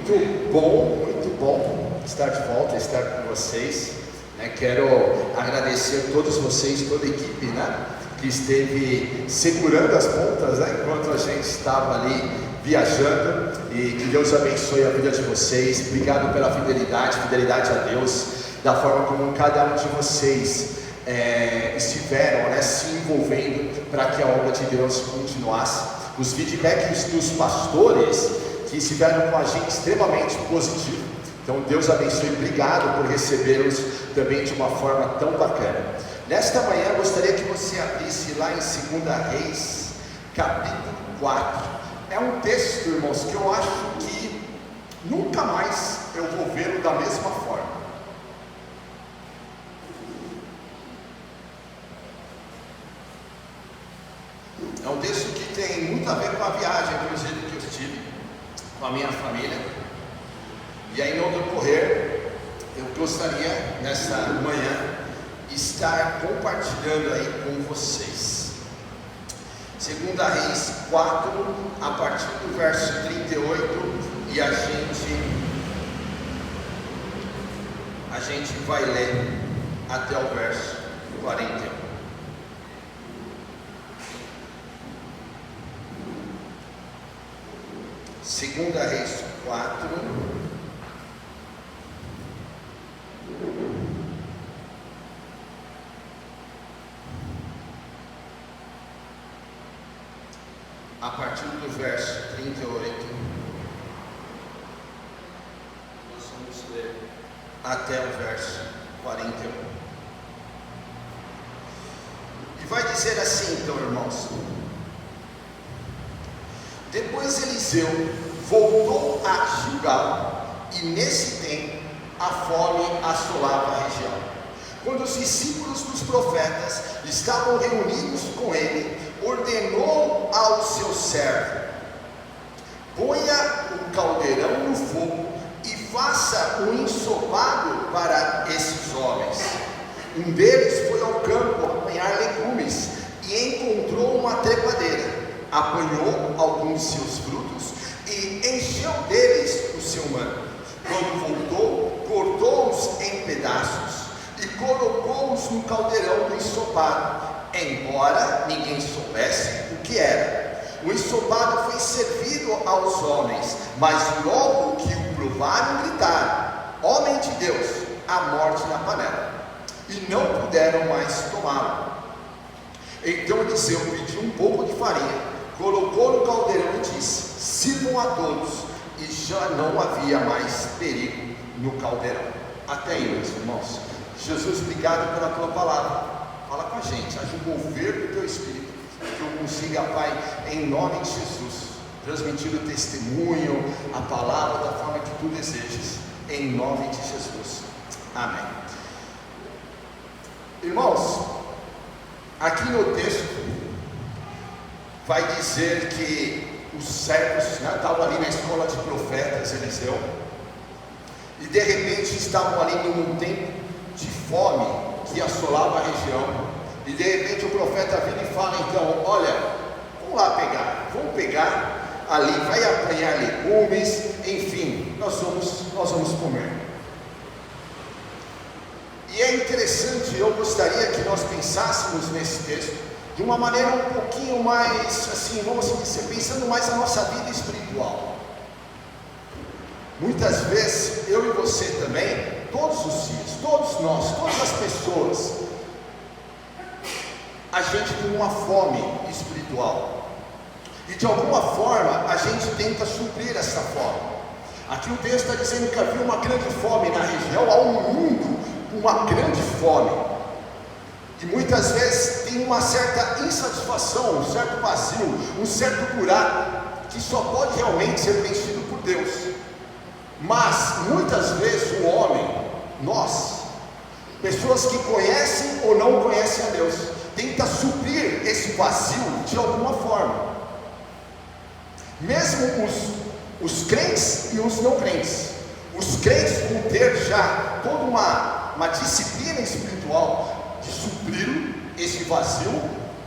Muito bom estar de volta, estar com vocês. Quero agradecer a todos vocês, toda a equipe, que esteve segurando as pontas, enquanto a gente estava ali viajando, e que Deus abençoe a vida de vocês. Obrigado pela fidelidade a Deus, da forma como cada um de vocês estiveram se envolvendo para que a obra de Deus continuasse. Os feedbacks dos pastores que estiveram com a gente extremamente positivo. Então Deus abençoe, obrigado por recebê-los também de uma forma tão bacana. Nesta manhã gostaria que você abrisse lá em 2 Reis, capítulo 4. É um texto, irmãos, que eu acho que nunca mais eu vou vê-lo da mesma forma. É um texto que tem muito a ver com a viagem, inclusive, que eu estive com a minha família. E aí, no decorrer, eu gostaria, nesta manhã, estar compartilhando aí com vocês. 2 Reis 4, a partir do verso 38, e a gente vai ler até o verso 41. 2 Reis 4, a partir do verso 38, nós vamos ler até o verso 41. E vai dizer assim, então, irmãos: depois Eliseu voltou a Gilgal, e nesse tempo a fome assolava a região. Quando os discípulos dos profetas estavam reunidos com ele, ordenou ao seu servo: ponha o caldeirão no fogo e faça um ensopado para esses homens. Um deles foi ao campo apanhar legumes e encontrou uma trepadeira. Apanhou alguns de seus frutos e encheu deles o seu manto. Quando voltou, cortou-os em pedaços e colocou-os no caldeirão do ensopado, embora ninguém soubesse o que era. O ensopado foi servido aos homens, mas logo que o provaram, gritaram: homem de Deus, a morte na panela, e não puderam mais tomá-lo. Então Eliseu pediu um pouco de farinha, colocou no caldeirão e disse: sirvam a todos. E já não havia mais perigo no caldeirão. Até aí, meus irmãos. Jesus, obrigado pela tua palavra. Fala com a gente, age o mover do teu Espírito, que eu consiga, Pai, em nome de Jesus, transmitir o testemunho, a palavra da forma que tu desejas, em nome de Jesus. Amém. Irmãos, aqui no texto vai dizer que os servos estavam ali na escola de profetas, Eliseu, e de repente estavam ali num tempo de fome que assolava a região, e de repente o profeta vira e fala: então, olha, vamos lá vamos pegar ali, vai apanhar legumes, enfim, nós vamos comer. E é interessante, eu gostaria que nós pensássemos nesse texto de uma maneira um pouquinho mais, assim, vamos dizer, pensando mais na nossa vida espiritual. Muitas vezes, eu e você também, todos os dias, todos nós, todas as pessoas, a gente tem uma fome espiritual, e de alguma forma, a gente tenta suprir essa fome. Aqui o texto está dizendo que havia uma grande fome na região, há um mundo com uma grande fome. E muitas vezes tem uma certa insatisfação, um certo vazio, um certo buraco, que só pode realmente ser preenchido por Deus. Mas muitas vezes o homem, nós, pessoas que conhecem ou não conhecem a Deus, tenta suprir esse vazio de alguma forma. Mesmo os crentes e os não crentes. Os crentes vão ter já toda uma disciplina espiritual de suprir esse vazio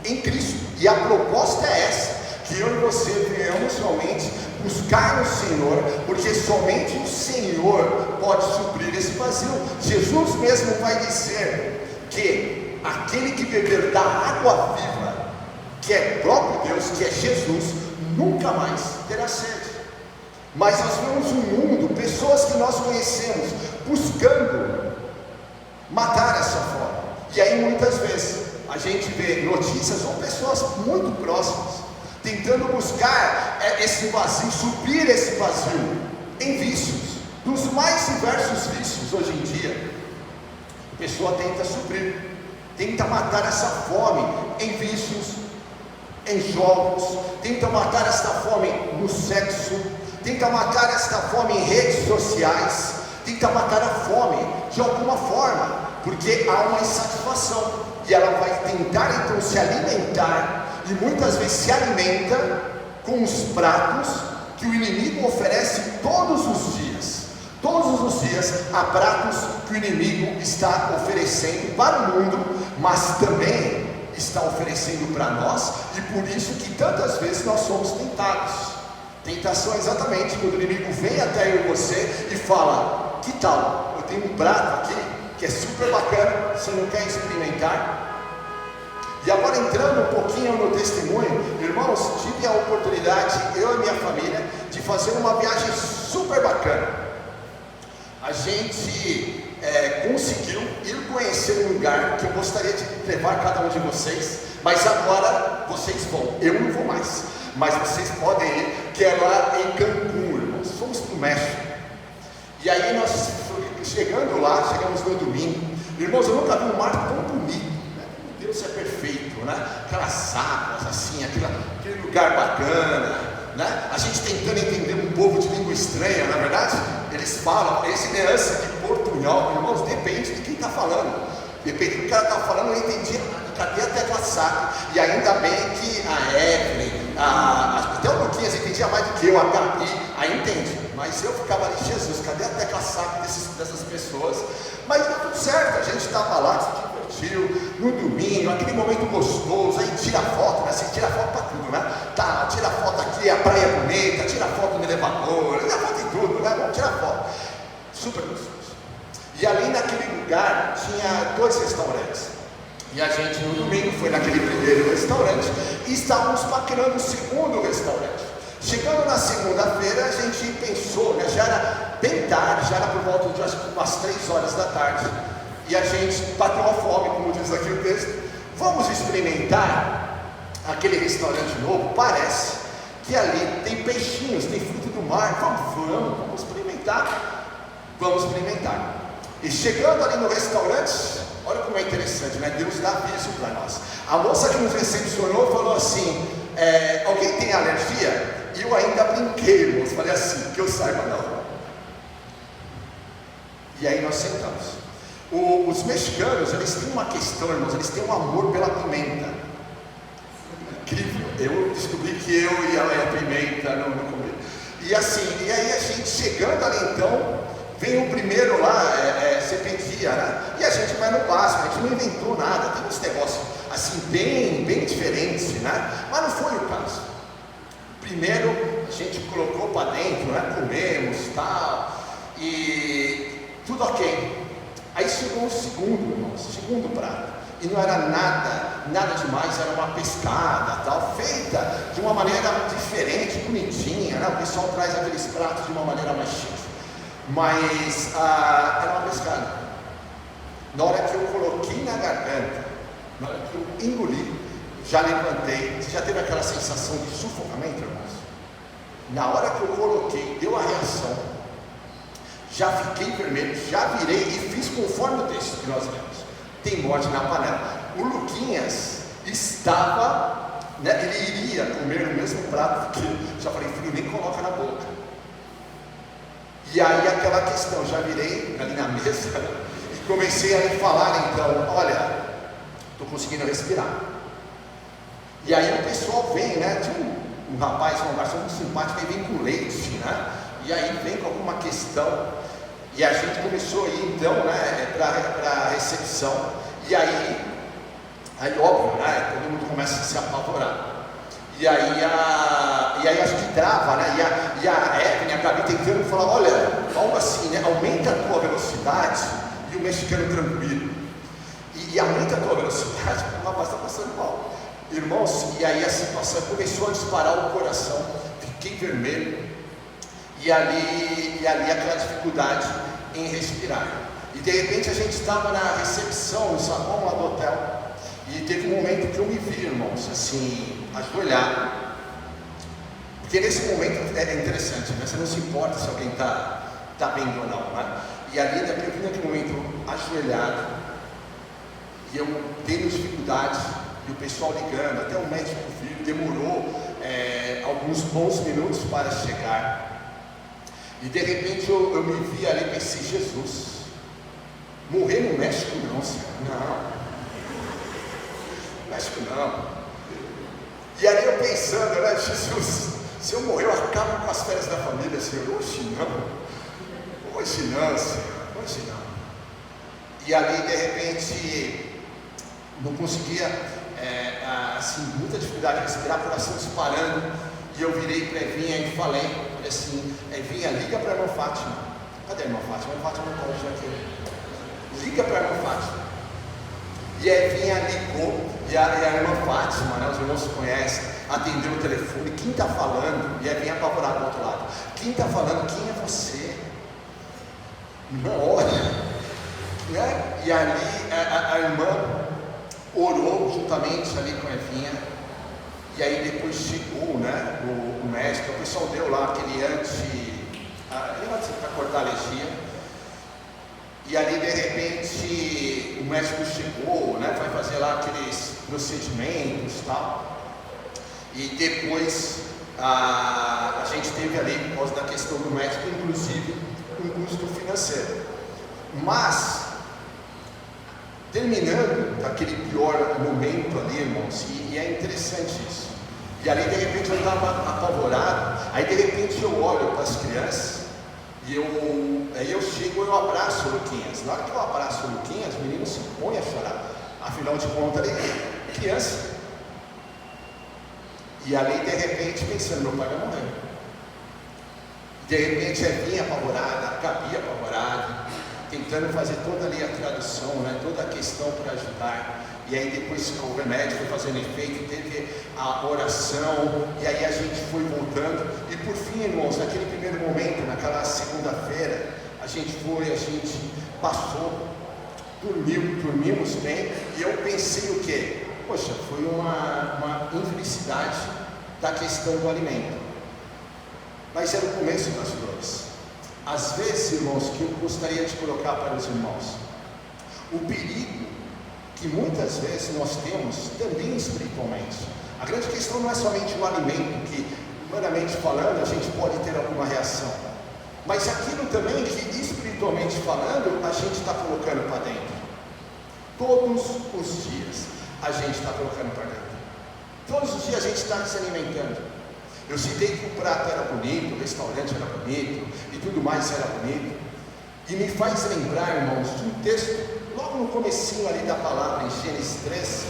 em Cristo, e a proposta é essa, que eu e você venhamos realmente buscar no Senhor, porque somente o Senhor pode suprir esse vazio. Jesus mesmo vai dizer que aquele que beber da água viva, que é próprio Deus, que é Jesus, nunca mais terá sede. Mas nós vemos um mundo, pessoas que nós conhecemos, buscando matar essa fome. E aí muitas vezes a gente vê notícias ou pessoas muito próximas tentando buscar esse vazio, suprir esse vazio em vícios, dos mais diversos vícios hoje em dia. A pessoa tenta suprir, tenta matar essa fome em vícios, em jogos, tenta matar esta fome no sexo, tenta matar esta fome em redes sociais, tenta matar a fome de alguma forma, porque há uma insatisfação, e ela vai tentar então se alimentar, e muitas vezes se alimenta com os pratos que o inimigo oferece todos os dias. Todos os dias há pratos que o inimigo está oferecendo para o mundo, mas também está oferecendo para nós, e por isso que tantas vezes nós somos tentados. Tentação é exatamente quando o inimigo vem até eu e você e fala: que tal, eu tenho um prato aqui que é super bacana, você não quer experimentar? E agora entrando um pouquinho no testemunho, irmãos, tive a oportunidade, eu e minha família, de fazer uma viagem super bacana. A gente conseguiu ir conhecer um lugar que eu gostaria de levar cada um de vocês, mas agora vocês vão, eu não vou mais, mas vocês podem ir, que é lá em Cancún, irmãos. Fomos para o México, e aí nós chegamos no domingo, irmãos, eu nunca vi um mar tão bonito, né? Deus é perfeito, né? Aquelas águas assim, aquele lugar bacana, né? A gente tentando entender um povo de língua estranha, na verdade, eles falam, esse nuance de portunhol, irmãos, depende de quem está falando, depende do que ela está falando, eu entendi, cadê a tecla SAP? E ainda bem que a Evelyn, até o Luquinhas entendia mais do que eu, a Gabi, aí entende, mas eu ficava ali, Jesus, cadê a tecla SAP dessas pessoas? Mas deu tudo certo, a gente estava lá, se divertiu, no domingo, aquele momento gostoso, aí tira foto, né? Você tira foto para tudo, né? Tá, tira foto aqui, a praia é bonita, tira foto no elevador, tira foto em tudo, né? Vamos tirar foto, super gostoso. E ali naquele lugar tinha 2 restaurantes, e a gente no domingo foi naquele primeiro restaurante e estávamos paquerando o segundo restaurante. Chegando na segunda-feira, a gente pensou, né, já era bem tarde, já era por volta de umas 3 horas da tarde, e a gente bateu a fome, como diz aqui o texto. Vamos experimentar aquele restaurante novo, parece que ali tem peixinhos, tem fruto do mar, vamos experimentar. E chegando ali no restaurante, olha como é interessante, né? Deus dá aviso para nós. A moça que nos recepcionou falou assim: alguém tem alergia? E eu ainda brinquei, irmãos, falei assim, que eu saiba não. E aí nós sentamos. Os mexicanos, eles têm uma questão, irmãos, eles têm um amor pela pimenta. Incrível. Eu descobri que eu e ela é a pimenta no comer. E assim, e aí a gente chegando ali então, vem o primeiro lá, você pedia, né? E a gente vai no básico, a gente não inventou nada, tem uns negócios assim bem diferentes, né? Mas não foi o caso. Primeiro a gente colocou para dentro, né? Comemos, tal, e tudo ok. Aí chegou o segundo prato, e não era nada demais, era uma pescada, tal, feita de uma maneira diferente, bonitinha, né? O pessoal traz aqueles pratos de uma maneira mais chique, mas era uma pescada. Na hora que eu coloquei na garganta, na hora que eu engoli, já levantei. Você já teve aquela sensação de sufocamento, irmãos? Na hora que eu coloquei, deu a reação, já fiquei vermelho, já virei e fiz conforme o texto que nós lemos. Tem morte na panela. O Luquinhas estava, né, ele iria comer o mesmo prato que já falei, filho, nem coloca na boca. E aí aquela questão, já virei ali na mesa e comecei a lhe falar então, olha, estou conseguindo respirar. E aí o pessoal vem, né, tinha um rapaz, um garçom muito simpático, ele vem com leite, né, e aí vem com alguma questão, e a gente começou a ir então, né, para a recepção, e aí óbvio, né, todo mundo começa a se apavorar. E aí a gente trava, né? E a Evelyn, a Gabi tentando falar, olha, algo assim, né? Aumenta a tua velocidade, e o mexicano tranquilo. E aumenta a tua velocidade, porque o rapaz está passando mal. Irmãos, e aí a situação começou a disparar o coração, fiquei vermelho, e ali aquela dificuldade em respirar. E de repente a gente estava na recepção, no saguão lá do hotel, e teve um momento que eu me vi, irmãos, assim, ajoelhado. Porque nesse momento é interessante, né? Você não se importa se alguém está vendo ou não, né? E ali eu vi naquele momento ajoelhado, e eu tendo dificuldades, e o pessoal ligando, até o médico viu, demorou alguns bons minutos para chegar. E de repente eu me vi ali e pensei, Jesus, morrer no México não, Senhor, não, México não. E ali eu pensando, né, Jesus, se eu morrer eu acabo com as férias da família, Senhor, hoje não, Senhor, hoje não. E ali de repente não conseguia, assim, muita dificuldade de respirar, coração disparando, e eu virei para a Evinha e falei assim, Evinha, liga para a irmã Fátima. Cadê a irmã Fátima? A irmã Fátima não pode aqui. Liga para a irmã Fátima. E a Evinha ligou, e a irmã Fátima, né, os irmãos se conhecem, atendeu o telefone, quem está falando? E a Evinha apavorada do outro lado, quem está falando? Quem é você? Não, olha, né? E ali a irmã orou juntamente ali com a Evinha, e aí depois chegou, né, o médico, o pessoal deu lá aquele para cortar a alergia, e ali de repente o médico chegou, né, vai fazer lá aqueles procedimentos e tal, e depois a gente teve ali, por causa da questão do médico, inclusive um custo financeiro, mas terminando aquele pior momento ali, irmãos, e é interessante isso. E ali de repente eu estava apavorado, aí de repente eu olho para as crianças, e aí eu chego e eu abraço o Luquinhas. Na hora que eu abraço o Luquinhas, os meninos se põem a chorar, afinal de contas ele é criança. E ali de repente pensando, meu pai vai morrer. De repente a Evinha apavorada, a Gabi apavorada, tentando fazer toda ali a tradução, né, toda a questão para ajudar. E aí depois o remédio foi fazendo efeito, teve a oração, e aí a gente foi voltando, e por fim, irmãos, naquele primeiro momento, naquela segunda-feira, a gente passou, dormimos bem, e eu pensei o quê? Poxa, foi uma infelicidade da questão do alimento, mas era o começo das dores. Às vezes, irmãos, que eu gostaria de colocar para os irmãos, o perigo que muitas vezes nós temos também espiritualmente. A grande questão não é somente o alimento, que humanamente falando a gente pode ter alguma reação, mas aquilo também que espiritualmente falando a gente está colocando para dentro. Todos os dias a gente está colocando para dentro. Todos os dias a gente está se alimentando. Eu citei que o prato era bonito, o restaurante era bonito, e tudo mais era bonito, e me faz lembrar, irmãos, de um texto, logo no comecinho ali da palavra, em Gênesis 3,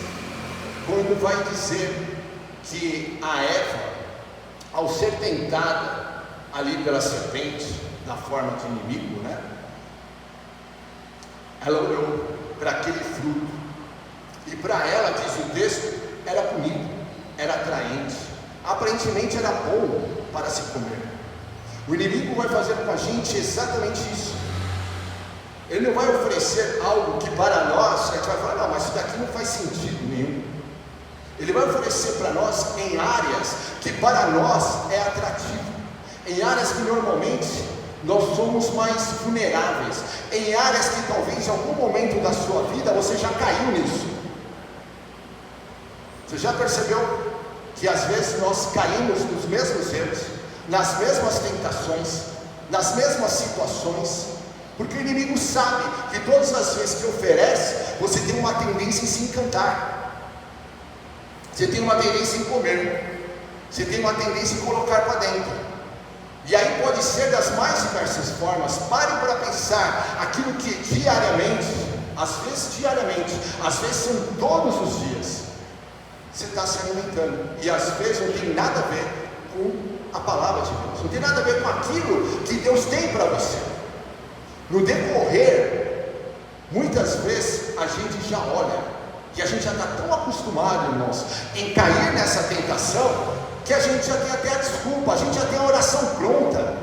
quando vai dizer que a Eva, ao ser tentada ali pela serpente, na forma de inimigo, né, ela olhou para aquele fruto, e para ela, diz o texto, era bonito, era atraente, aparentemente era bom para se comer. O inimigo vai fazer com a gente exatamente isso. Ele não vai oferecer algo que para nós, a gente vai falar, não, mas isso daqui não faz sentido nenhum. Ele vai oferecer para nós em áreas que para nós é atrativo, em áreas que normalmente nós somos mais vulneráveis, em áreas que talvez em algum momento da sua vida você já caiu nisso. Você já percebeu que às vezes nós caímos nos mesmos erros, nas mesmas tentações, nas mesmas situações, porque o inimigo sabe que todas as vezes que oferece, você tem uma tendência em se encantar, você tem uma tendência em comer, você tem uma tendência em colocar para dentro, e aí pode ser das mais diversas formas. Pare para pensar aquilo que diariamente, às vezes são todos os dias, você está se alimentando. E às vezes não tem nada a ver com a palavra de Deus, não tem nada a ver com aquilo que Deus tem para você. No decorrer, muitas vezes a gente já olha, e a gente já está tão acostumado, irmãos, em cair nessa tentação, que a gente já tem até a desculpa, a gente já tem a oração pronta.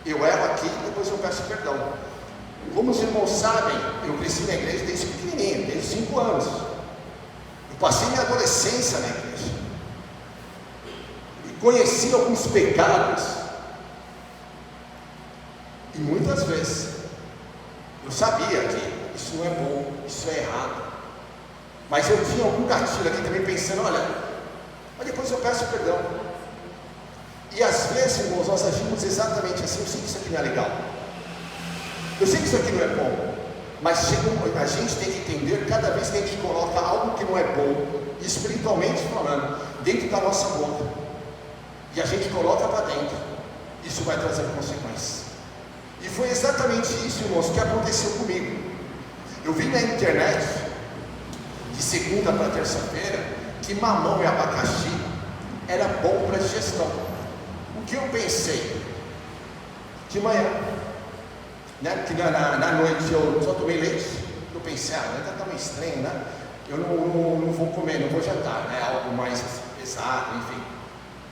Eu erro aqui, depois eu peço perdão. Como os irmãos sabem, eu cresci na igreja desde pequenininho, desde 5 anos. Eu passei minha adolescência na igreja. E conheci alguns pecados. E muitas vezes, eu sabia que isso não é bom, isso é errado. Mas eu tinha algum gatilho aqui também pensando, olha, mas depois eu peço perdão. E às vezes, irmãos, nós agimos exatamente assim. Eu sei que isso aqui não é legal, eu sei que isso aqui não é bom, mas a gente tem que entender, cada vez que a gente coloca algo que não é bom, espiritualmente falando, dentro da nossa boca, e a gente coloca para dentro, isso vai trazer consequências. E foi exatamente isso, irmãos, que aconteceu comigo. Eu vi na internet, de segunda para terça-feira, que mamão e abacaxi era bom para digestão. O que eu pensei? De manhã, né? Porque na noite eu só tomei leite. Eu pensei, ainda está meio estranho, né? Eu não vou comer, não vou jantar, né? Algo mais pesado, enfim.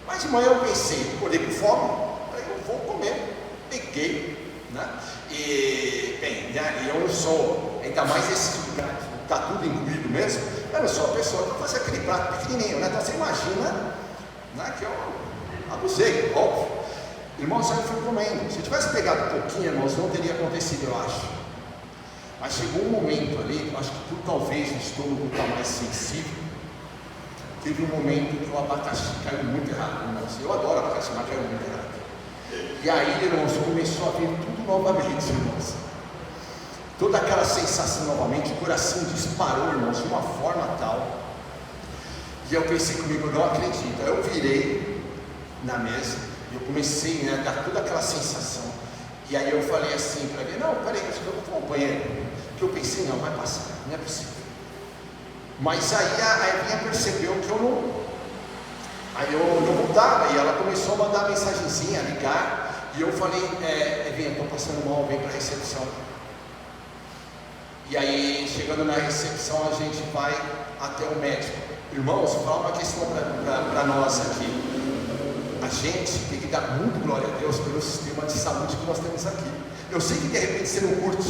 Mas de manhã eu pensei, acordei com fome, aí eu vou comer. Peguei, né? E, bem, né? Eu não sou, ainda mais esse lugar, está tudo incluído mesmo. Eu não sou a pessoa que vai fazer aquele prato pequenininho, né? Então você imagina, né? Que eu abusei, óbvio. Irmãos, eu fui comendo. Se eu tivesse pegado um pouquinho, irmãos, não teria acontecido, eu acho. Mas chegou um momento ali, eu acho que por talvez o estômago está mais sensível, teve um momento que o abacaxi caiu muito errado, irmãos. Eu adoro abacaxi, mas caiu muito errado. E aí, irmãos, começou a vir tudo novamente, irmãos. Toda aquela sensação novamente, o coração disparou, irmãos, de uma forma tal. E eu pensei comigo, eu não acredito. Aí eu virei na mesa. Eu comecei, né, a dar toda aquela sensação. E aí eu falei assim para ele, não, peraí, que eu vou tomar um banheiro. Que eu pensei, não, vai passar, não é possível. Mas aí a Evinha percebeu que eu não voltava. E ela começou a mandar mensagenzinha, ligar. E eu falei, Evinha, estou passando mal, vem para a recepção. E aí, chegando na recepção, a gente vai até o médico. Irmãos, vou falar uma questão para nós aqui. A gente tem que dar muito glória a Deus pelo sistema de saúde que nós temos aqui. Eu sei que de repente você não curte,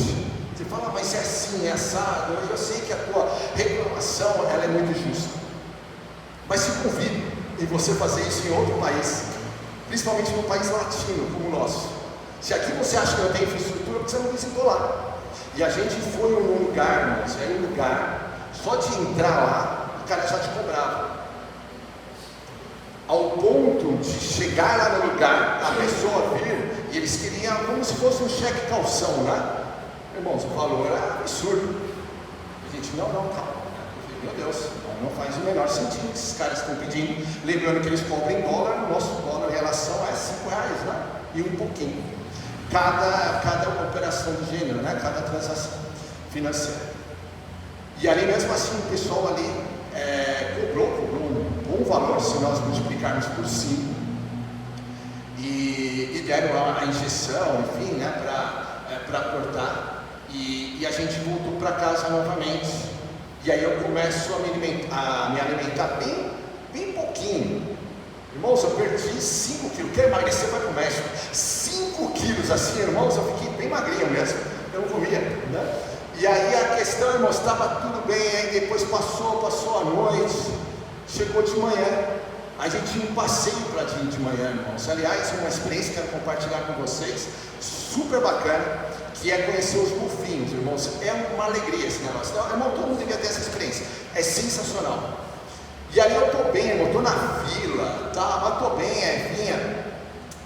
você fala, mas é assim, é assado. Eu sei que a tua reclamação ela é muito justa, mas se convido em você fazer isso em outro país, principalmente no país latino como o nosso. Se aqui você acha que não tem infraestrutura, porque você não visitou lá. E a gente foi num lugar, irmãos, é um lugar, só de entrar lá, o cara já te cobrava. Ao ponto de chegar lá no lugar, a pessoa vir, e eles queriam como se fosse um cheque calção, né? Irmãos, o valor era absurdo. A gente, não, calma. Eu falei, meu Deus, não faz o menor sentido. Esses caras estão pedindo, lembrando que eles cobram em dólar, o nosso dólar em relação a R$5, né? E um pouquinho. Cada operação do gênero, né? Cada transação financeira. E ali mesmo assim, o pessoal ali cobrou um valor, se nós multiplicarmos por 5, e deram a injeção, enfim, né, para cortar, e a gente voltou para casa novamente. E aí eu começo a me alimentar bem pouquinho. Irmãos, eu perdi 5 quilos, quer emagrecer, vai para o México, 5 quilos assim, irmãos, eu fiquei bem magrinho mesmo, eu não comia, né? E aí a questão, irmãos, estava tudo bem, aí depois passou a noite, chegou de manhã, a gente tinha um passeio para de manhã, irmãos. Aliás, uma experiência que eu quero compartilhar com vocês, super bacana, que é conhecer os golfinhos, irmãos. É uma alegria esse negócio. Então, irmão, todo mundo devia ter essa experiência, é sensacional. E aí eu estou bem, irmão, estou na fila, tá? Mas estou bem, Evinha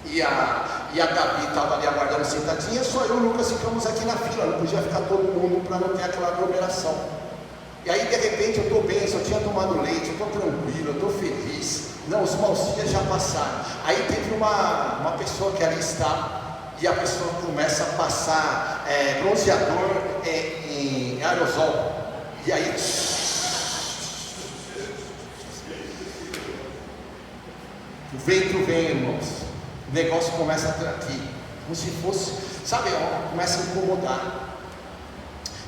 e a Gabi estava ali aguardando sentadinha, só eu e o Lucas ficamos aqui na fila, não podia ficar todo mundo para não ter aquela aglomeração. E aí de repente eu estou bem, só tinha tomado leite, eu estou tranquilo, eu estou feliz. Não, os maus dias já passaram. Aí teve uma pessoa que ali está, e a pessoa começa a passar bronzeador em aerosol. E aí vento vem, irmãos, o negócio começa aqui, como se fosse, sabe, começa a incomodar.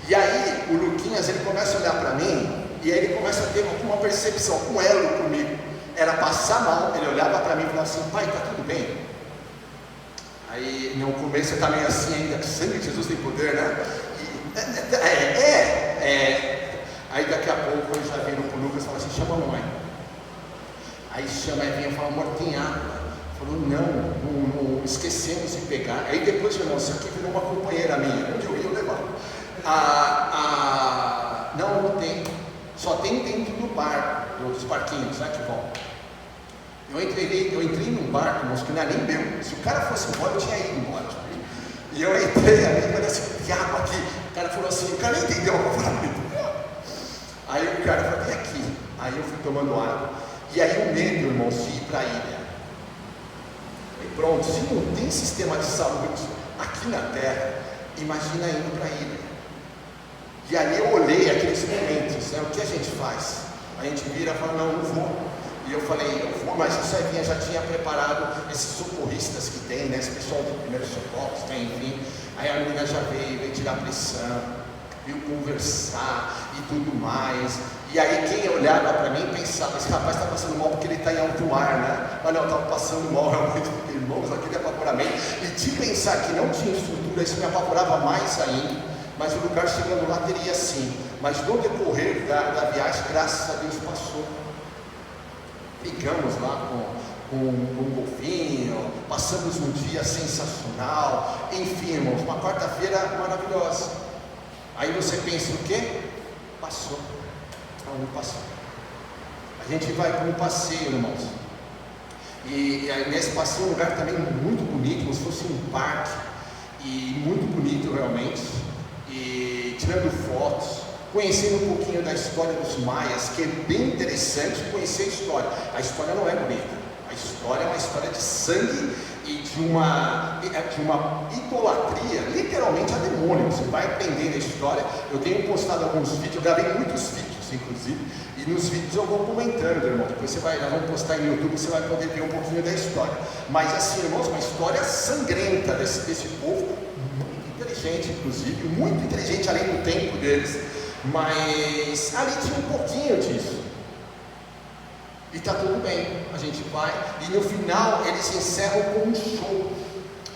E aí o Luquinhas, ele começa a olhar para mim, e aí ele começa a ter uma percepção, um elo comigo, era passar mal. Ele olhava para mim e falava assim: pai, tá tudo bem? Aí no começo você tá meio assim ainda, sangue de Jesus tem poder, né? Aí daqui a pouco eu já viro pro Lucas e falo assim: chama a mamãe. Aí chama, aí vem e fala: amor, tem água. Falou: não, esquecemos de pegar. Aí depois, irmão, isso aqui virou uma companheira minha, onde eu ia eu levava. Não tem, só tem dentro do bar, dos barquinhos, né, que vão. Eu entrei num barco, irmãos, que não é nem meu. Se o cara fosse embora, eu tinha ido embora. E eu entrei ali, falei assim: que água aqui. O cara falou assim, o cara nem entendeu o que eu falei. Aí o cara falou: vem aqui. Aí eu fui tomando água. E aí o medo, irmãos, de ir para a ilha. E pronto, se não tem sistema de saúde aqui na terra, imagina indo para a ilha. E aí eu olhei aqueles momentos, né? O que a gente faz? A gente vira e fala: não vou. E eu falei: eu vou, mas o Cevinha já tinha preparado esses socorristas que tem, né? Esse pessoal do primeiro socorro, tem, enfim. Aí a menina já veio tirar pressão, veio conversar e tudo mais. E aí quem olhava para mim pensava: esse rapaz está passando mal porque ele está em alto mar, né? Mas não, estava passando mal realmente, irmãos, aquele apavoramento. E de pensar que não tinha estrutura, isso me apavorava mais ainda. Mas o lugar chegando lá teria sim. Mas no decorrer da viagem, graças a Deus, passou. Ficamos lá com um golfinho, passamos um dia sensacional. Enfim, irmãos, uma quarta-feira maravilhosa. Aí você pensa: o quê? Passou. Não passou. A gente vai para um passeio, irmãos. E nesse passeio é um lugar também muito bonito, como se fosse um parque. E muito bonito realmente. E tirando fotos, conhecendo um pouquinho da história dos maias, que é bem interessante conhecer a história. A história não é bonita, a história é uma história de sangue e de uma idolatria, literalmente a demônio. Você vai aprendendo a história. Eu tenho postado alguns vídeos, eu gravei muitos vídeos inclusive, e nos vídeos eu vou comentando, irmão. Depois nós vamos postar no YouTube, você vai poder ver um pouquinho da história. Mas assim, irmãos, uma história sangrenta desse povo, inteligente, inclusive, muito inteligente além do tempo deles, mas ali tinha um pouquinho disso. E está tudo bem, a gente vai, e no final eles encerram com um show.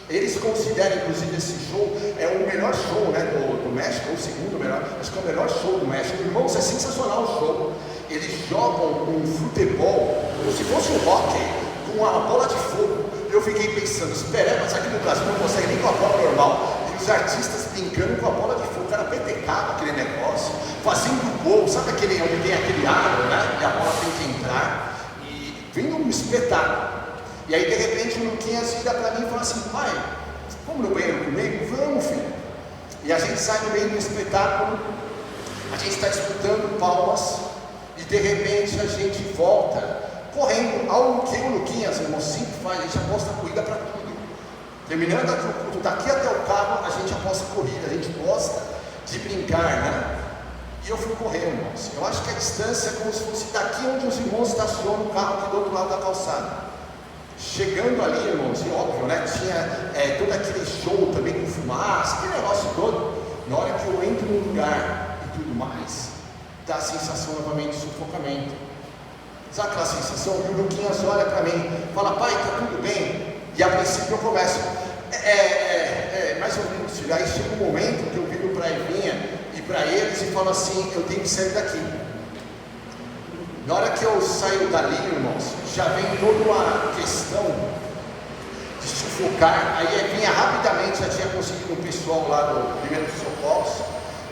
Eles consideram, inclusive, esse show o melhor show, né, do México, ou o segundo melhor, acho que é o melhor show do México. Irmãos, é sensacional o show. Eles jogam um futebol como se fosse um hóquei com uma bola de fogo. Eu fiquei pensando: espera, mas aqui no Brasil não consegue nem com a bola normal. Os artistas brincando com a bola de fogo, o cara petecava aquele negócio, fazendo gol, sabe aquele onde tem aquele aro, né? E a bola tem que entrar, e vindo um espetáculo. E aí de repente o Luquinhas vira para mim e fala assim: pai, vamos no banheiro comigo? Vamos, filho. E a gente sai no meio do espetáculo, a gente está escutando palmas, e de repente a gente volta correndo, algo que o Luquinhas, irmão, sempre faz. A gente aposta corrida para tudo. Terminando o culto, daqui até o carro, a gente aposta corrida, a gente gosta de brincar, né? E eu fui correr, irmãos. Eu acho que a distância é como se fosse daqui onde os irmãos estacionam o carro aqui do outro lado da calçada. Chegando ali, irmãos, e óbvio, né? Tinha todo aquele show também com fumaça, aquele negócio todo. Na hora que eu entro no lugar e tudo mais, dá a sensação novamente de sufocamento. Sabe aquela sensação? E o Luquinhas olha para mim, fala: pai, tá tudo bem? E a princípio eu começo, mais ou menos, filho. Aí chega um momento que eu viro para a Evinha e para eles e falo assim: eu tenho que sair daqui. Na hora que eu saio dali, irmãos, já vem toda uma questão de sufocar. Aí a Evinha rapidamente já tinha conseguido um pessoal lá do primeiro socorros,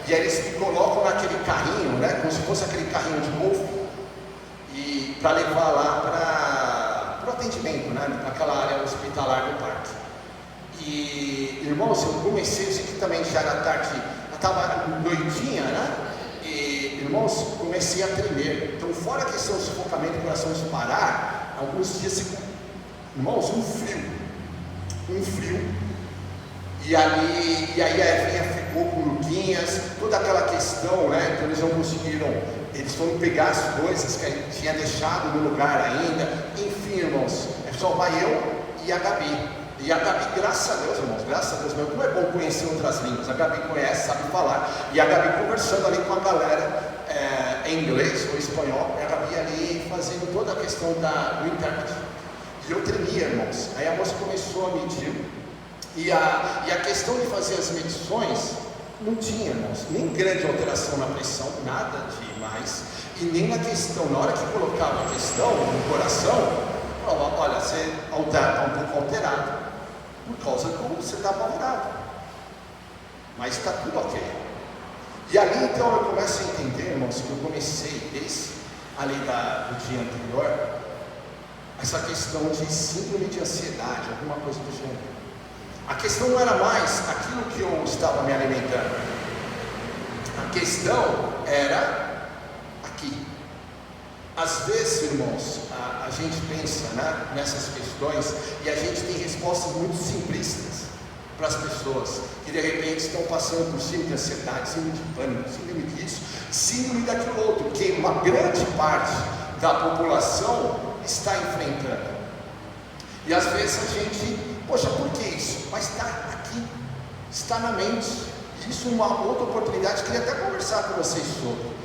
e aí eles me colocam naquele carrinho, né, como se fosse aquele carrinho de golfe, e para levar lá para o atendimento, né, naquela área hospitalar do parque. E, irmãos, eu comecei, eu sei que também já era tarde, eu estava noitinha, né? E, irmãos, comecei a tremer. Então, fora a questão do sufocamento, o coração disparar, alguns dias, irmãos, um frio. E aí a Evinha ficou com o Luquinhas, toda aquela questão, né? Então eles não conseguiram, eles foram pegar as coisas que a gente tinha deixado no lugar ainda. Enfim, irmãos, Só vai eu e a Gabi. E a Gabi, graças a Deus, irmãos, graças a Deus, meu, como é bom conhecer outras línguas. A Gabi conhece, sabe falar. E a Gabi conversando ali com a galera em inglês ou espanhol. E a Gabi ali fazendo toda a questão do intérprete. E eu tremia, irmãos. Aí a moça começou a medir. E a questão de fazer as medições não tinha, irmãos, nem grande alteração na pressão, nada demais. E nem na questão, na hora que colocava a questão no coração, falava, olha, você está um pouco alterado. Por causa do você está apavorado. Mas está tudo ok. E ali então eu começo a entender, irmãos, que eu comecei desde ali do dia anterior, essa questão de síndrome de ansiedade, alguma coisa do gênero. A questão não era mais aquilo que eu estava me alimentando. A questão era aqui. Às vezes, irmãos, a gente pensa, né, nessas questões e a gente tem respostas muito simplistas para as pessoas que de repente estão passando por síndrome de ansiedade, síndrome de pânico, síndrome disso, síndrome daquilo outro, que uma grande parte da população está enfrentando. E às vezes a gente, poxa, por que isso? Mas está aqui, está na mente. Isso é uma outra oportunidade, queria até conversar com vocês sobre.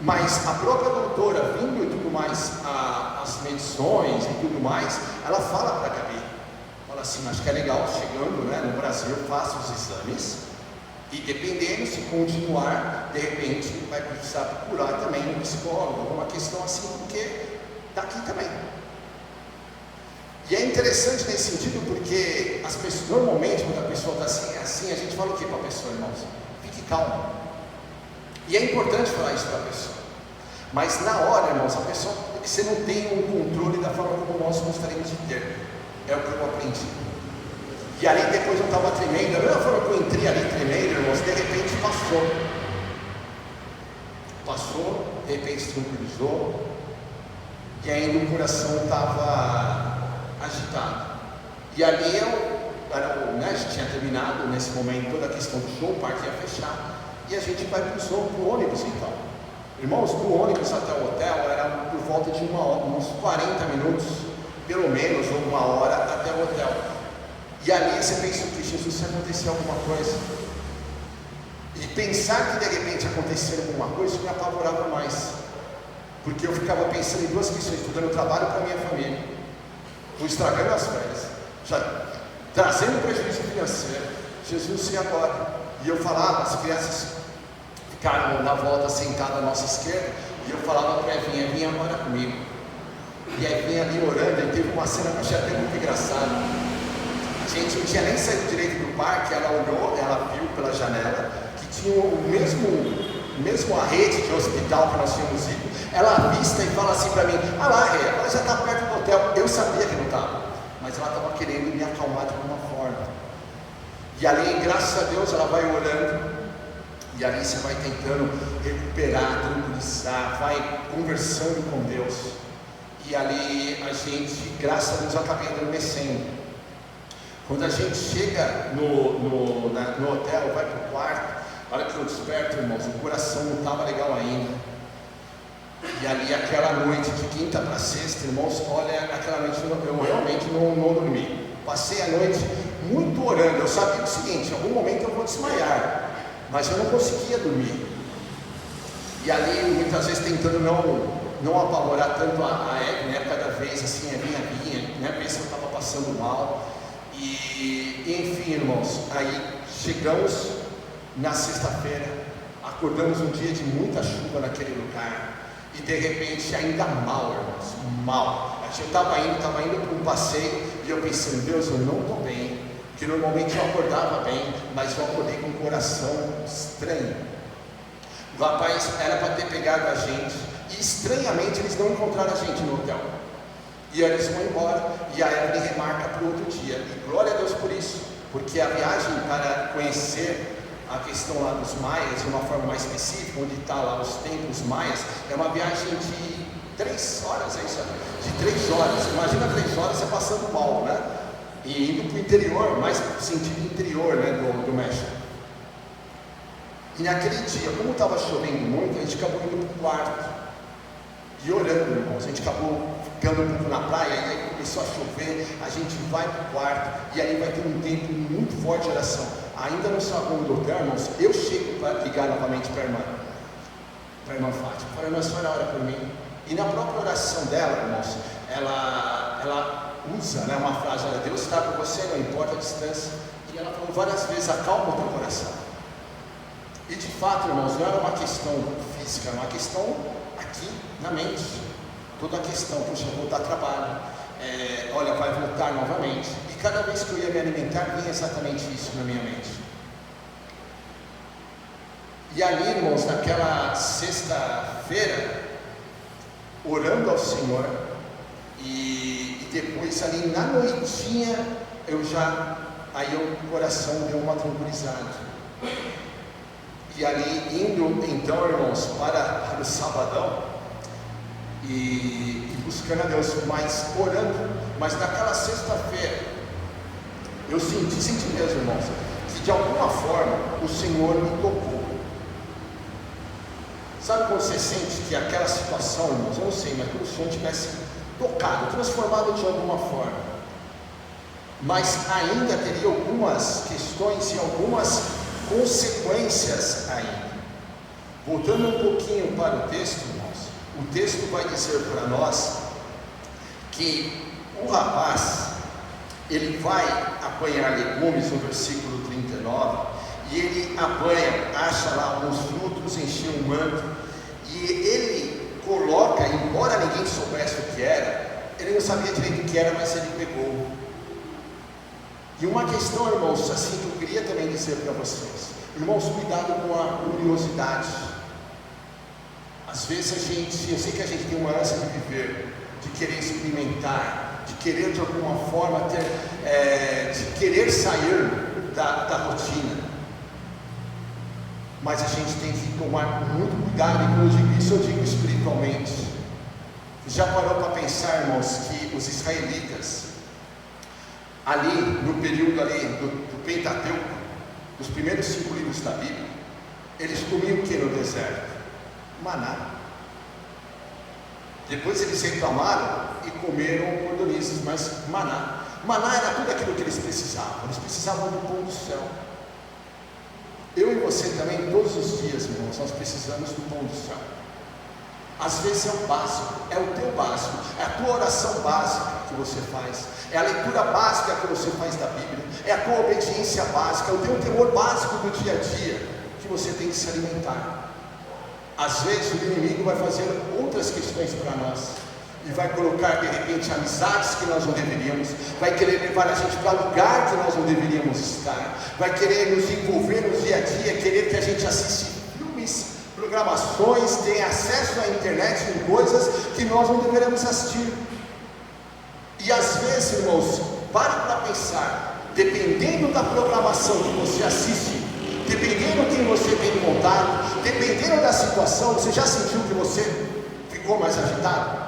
Mas a própria doutora, vindo e tudo mais, as medições e tudo mais, ela fala para a Gabi, fala assim, acho que é legal, chegando, né, no Brasil, faça os exames, e dependendo se continuar, de repente vai precisar procurar também um psicólogo, alguma questão assim, porque está aqui também. E é interessante nesse sentido, porque as pessoas, normalmente quando a pessoa está assim, a gente fala o que para a pessoa, irmãos? Fique calmo. E é importante falar isso para a pessoa. Mas na hora, irmãos, a pessoa, você não tem um controle da forma como nós gostaríamos de ter. É o que eu aprendi. E ali depois eu estava tremendo, da mesma forma que eu entrei ali tremendo, irmãos, de repente passou. Passou, de repente tranquilizou. E ainda o coração estava agitado. E ali a gente tinha terminado nesse momento toda a questão do show, o parque ia fechar. E a gente vai para o ônibus então. Irmãos, do ônibus até o hotel era por volta de uns 40 minutos, pelo menos, ou uma hora até o hotel. E ali você pensa que Jesus, se acontecer alguma coisa. E pensar que de repente acontecer alguma coisa me apavorava mais. Porque eu ficava pensando em duas questões, estou dando trabalho para a minha família, estou estragando as férias, já trazendo prejuízo financeiro. Jesus, e agora? E eu falava, as crianças ficaram na volta sentadas à nossa esquerda, e eu falava para a Evinha, Evinha, ora comigo. E a Evinha ali orando, e teve uma cena que eu achei até muito engraçada. A gente não tinha nem saído direito do parque, ela olhou, ela viu pela janela, que tinha mesmo a rede de hospital que nós tínhamos ido, ela avista e fala assim para mim, ah lá, Rê, ela já está perto do hotel. Eu sabia que não estava, mas ela estava querendo me acalmar de alguma forma. E ali, graças a Deus, ela vai orando, e ali você vai tentando recuperar, tranquilizar, vai conversando com Deus. E ali a gente, graças a Deus, acabei adormecendo. Quando a gente chega no hotel, vai para o quarto, a hora que eu desperto, irmãos, o coração não estava legal ainda. E ali aquela noite, de quinta para sexta, irmãos, olha, aquela noite eu realmente não dormi. Passei a noite muito orando, eu sabia o seguinte, em algum momento eu vou desmaiar, mas eu não conseguia dormir. E ali, muitas vezes, tentando não apavorar tanto a Eve, né, cada vez assim, a vinha, né, ver se eu estava passando mal. E enfim, irmãos, aí chegamos na sexta-feira, acordamos um dia de muita chuva naquele lugar, e de repente ainda mal, irmãos, mal. Eu estava indo para um passeio, e eu pensei, Deus, eu não estou bem, porque normalmente eu acordava bem, mas eu acordei com um coração estranho. O rapaz era para ter pegado a gente, e estranhamente eles não encontraram a gente no hotel. E eles vão embora, e a Evelyn remarca para o outro dia. E glória a Deus por isso, porque a viagem para conhecer a questão lá dos maias, de uma forma mais específica, onde está lá os templos maias, é uma viagem de 3 horas, é isso? De 3 horas. Imagina 3 horas você passando mal, né? E indo para o interior, mais sentido interior, né, do México. E naquele dia, como estava chovendo muito, a gente acabou indo para o quarto. E orando, irmãos, a gente acabou ficando um pouco na praia, e começou a chover, a gente vai para o quarto e ali vai ter um tempo muito forte de oração. Ainda no segundo lugar, irmãos, eu chego para ligar novamente para a irmã Fátima. Para a irmã, a senhora ora por mim. E na própria oração dela, irmãos, ela usa, né, uma frase: olha, Deus está com você, não importa a distância. E ela falou várias vezes: acalma o teu coração. E de fato, irmãos, não era uma questão física, era uma questão aqui na mente. Toda a questão: puxa, vou voltar ao trabalho, olha, vai voltar novamente. E cada vez que eu ia me alimentar, vinha exatamente isso na minha mente. E ali, irmãos, naquela sexta-feira, orando ao Senhor, e depois ali na noitinha, aí o coração deu uma tranquilizada. E ali indo então, irmãos, para o sabadão, e buscando a Deus, mas orando, mas naquela sexta-feira, eu senti mesmo, irmãos, que de alguma forma o Senhor me tocou. Sabe quando você sente que aquela situação, irmãos, eu não sei, mas como se o Senhor tivesse tocado, transformado de alguma forma, mas ainda teria algumas questões e algumas consequências ainda. Voltando um pouquinho para o texto, irmãos, o texto vai dizer para nós que o rapaz, ele vai apanhar legumes no versículo 39, e ele apanha, acha lá alguns frutos, encheu um manto, e ele coloca, embora ninguém soubesse o que era, ele não sabia direito o que era, mas ele pegou. E uma questão, irmãos, assim que eu queria também dizer para vocês: irmãos, cuidado com a curiosidade. Às vezes eu sei que a gente tem uma ânsia de viver, de querer experimentar, de querer de alguma forma de querer sair da rotina. Mas a gente tem que tomar muito cuidado, e quando eu digo isso, eu digo espiritualmente. Já parou para pensar, irmãos, que os israelitas, ali no período ali do Pentateuco, os primeiros 5 livros da Bíblia, eles comiam o que no deserto? Maná. Depois eles reclamaram e comeram cordonizes, mas maná. Maná era tudo aquilo que eles precisavam do pão do céu. Eu e você também, todos os dias, irmãos, nós precisamos do pão do céu. Às vezes é o básico, é o teu básico, é a tua oração básica que você faz, é a leitura básica que você faz da Bíblia, é a tua obediência básica, é o teu temor básico do dia a dia que você tem que se alimentar. Às vezes o inimigo vai fazer outras questões para nós, e vai colocar de repente amizades que nós não deveríamos, vai querer levar a gente para lugar que nós não deveríamos estar, vai querer nos envolver no dia a dia, querer que a gente assista filmes, programações, tenha acesso à internet em coisas que nós não deveríamos assistir. E às vezes, irmãos, pare para pensar, dependendo da programação que você assiste, dependendo de quem você tem contato, dependendo da situação, você já sentiu que você ficou mais agitado?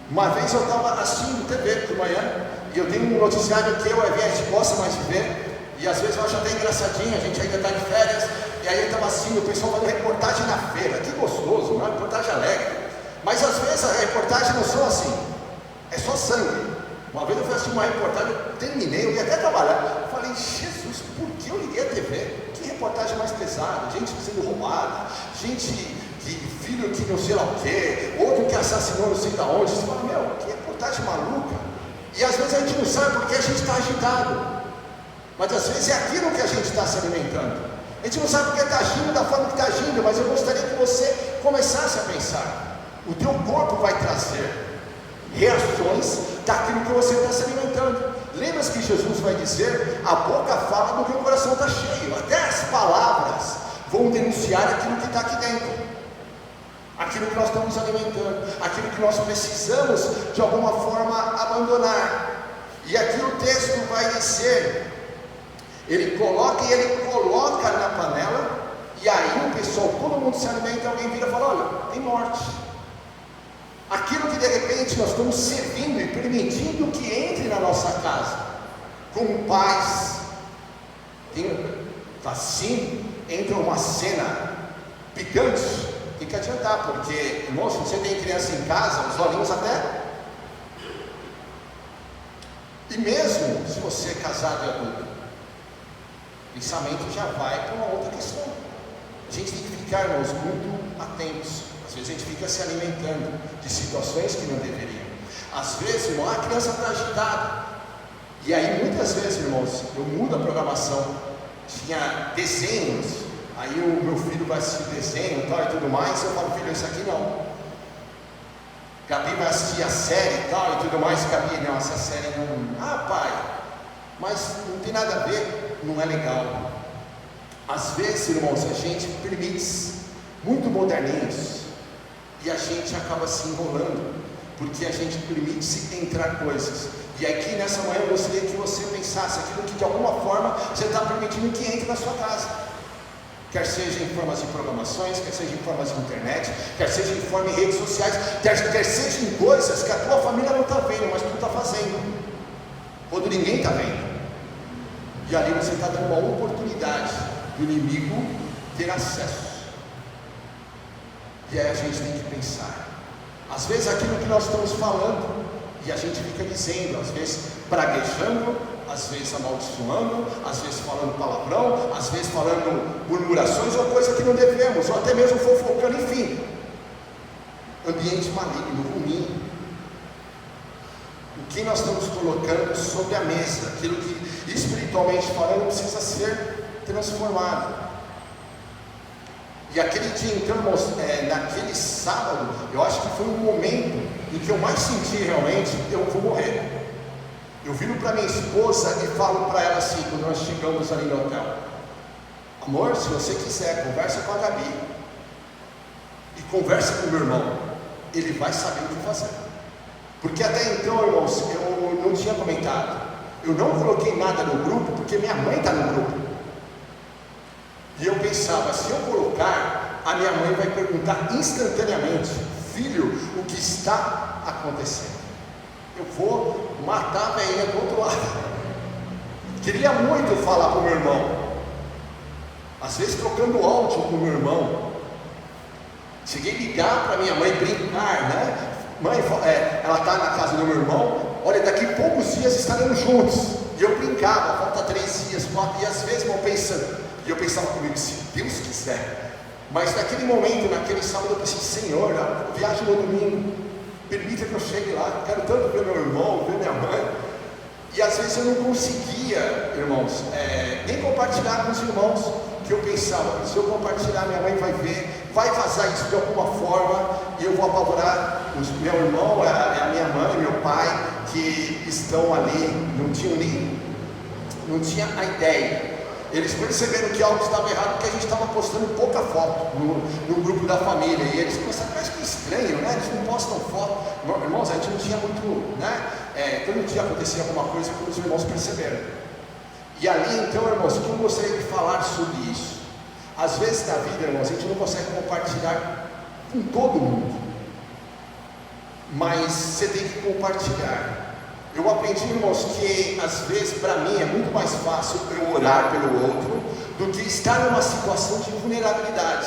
Uma vez eu estava assistindo TV de manhã, e eu tenho um noticiário que eu e a gente gosta mais de ver, e às vezes eu acho até engraçadinho, a gente ainda está de férias, e aí eu estava assistindo, o pessoal fazendo reportagem na feira, que gostoso, uma reportagem alegre, mas às vezes a reportagem não são assim, é só sangue. Uma vez eu fui assistir uma reportagem, eu terminei, eu ia até trabalhar, eu falei: Jesus, por que eu liguei a TV? Que reportagem mais pesada, gente sendo roubada, gente que filho que não sei lá o que, outro que assassinou não sei da onde. Você fala: meu, que reportagem maluca. E às vezes a gente não sabe porque a gente está agitado, mas às vezes é aquilo que a gente está se alimentando. A gente não sabe porque está agindo da forma que está agindo, mas eu gostaria que você começasse a pensar. O teu corpo vai trazer reações daquilo que você está se alimentando. Lembra-se que Jesus vai dizer: a boca fala do que o coração está cheio, até as palavras vão denunciar aquilo que está aqui dentro, aquilo que nós estamos alimentando, aquilo que nós precisamos de alguma forma abandonar. E aqui o texto vai dizer, ele coloca na panela, e aí o pessoal, todo mundo se alimenta, alguém vira e fala: olha, tem morte. Aquilo que de repente nós estamos servindo e permitindo que entre na nossa casa, como pais, assim, entra uma cena picante, tem que adiantar, porque, irmão, se você tem criança em casa, os olhinhos até E mesmo se você é casado e adulto, o pensamento já vai para uma outra questão. A gente tem que ficar, irmãos, muito atentos. Às vezes a gente fica se alimentando de situações que não deveriam. Às vezes, irmão, a criança está agitada. E aí muitas vezes, irmãos, eu mudo a programação. Tinha desenhos, aí o meu filho vai assistir desenho e tal e tudo mais. Eu falo, filho, isso aqui não. Gabi vai assistir a série e tal e tudo mais. Gabi, não, essa série não. Ah, pai, mas não tem nada a ver, não é legal. Às vezes, irmãos, a gente permite muito moderninhos e a gente acaba se enrolando, porque a gente permite-se entrar coisas. E aqui nessa manhã eu gostaria que você pensasse aquilo que de alguma forma você está permitindo que entre na sua casa. Quer seja em formas de programações, quer seja em formas de internet, quer seja em forma de redes sociais, quer seja em coisas que a tua família não está vendo, mas tu está fazendo, quando ninguém está vendo. E ali você está dando uma oportunidade do inimigo ter acesso. E aí a gente tem que pensar. Às vezes aquilo que nós estamos falando, e a gente fica dizendo, às vezes praguejando, às vezes amaldiçoando, às vezes falando palavrão, às vezes falando murmurações ou coisa que não devemos, ou até mesmo fofocando, enfim. Ambiente maligno, ruim. O que nós estamos colocando sobre a mesa, aquilo que espiritualmente falando precisa ser transformado. E aquele dia, então, irmãos, naquele sábado, eu acho que foi um momento em que eu mais senti realmente que eu vou morrer. Eu viro para minha esposa e falo para ela assim, quando nós chegamos ali no hotel: amor, se você quiser, conversa com a Gabi e conversa com o meu irmão, ele vai saber o que fazer. Porque até então, irmãos, eu não tinha comentado, eu não coloquei nada no grupo, porque minha mãe está no grupo. E eu pensava, se eu colocar, a minha mãe vai perguntar instantaneamente: filho, o que está acontecendo? Eu vou matar a velhinha do outro lado. Queria muito falar com o meu irmão, às vezes trocando áudio com o meu irmão. Cheguei a ligar para minha mãe, brincar, né? Mãe, ela está na casa do meu irmão, olha, daqui a poucos dias estaremos juntos. E eu brincava, falta 3 dias, 4, e às vezes, irmão, pensando. E eu pensava comigo, se Deus quiser. Mas naquele momento, naquele sábado, eu pensei: Senhor, eu viajo no domingo, permita que eu chegue lá, quero tanto ver meu irmão, ver minha mãe. E às vezes eu não conseguia, irmãos, nem compartilhar com os irmãos, que eu pensava, se eu compartilhar, minha mãe vai ver, vai vazar isso de alguma forma, e eu vou apavorar meu irmão, a minha mãe, meu pai, que estão ali, não tinha a ideia. Eles perceberam que algo estava errado, porque a gente estava postando pouca foto no grupo da família, e eles começaram: mas que estranho, né? Eles não postam foto. Irmãos, a gente não tinha muito, né? Todo dia acontecia alguma coisa que os irmãos perceberam. E ali, então, irmãos, o que eu gostaria de falar sobre isso? Às vezes na vida, irmãos, a gente não consegue compartilhar com todo mundo, mas você tem que compartilhar. Eu aprendi, irmãos, que às vezes para mim é muito mais fácil eu orar pelo outro do que estar numa situação de vulnerabilidade.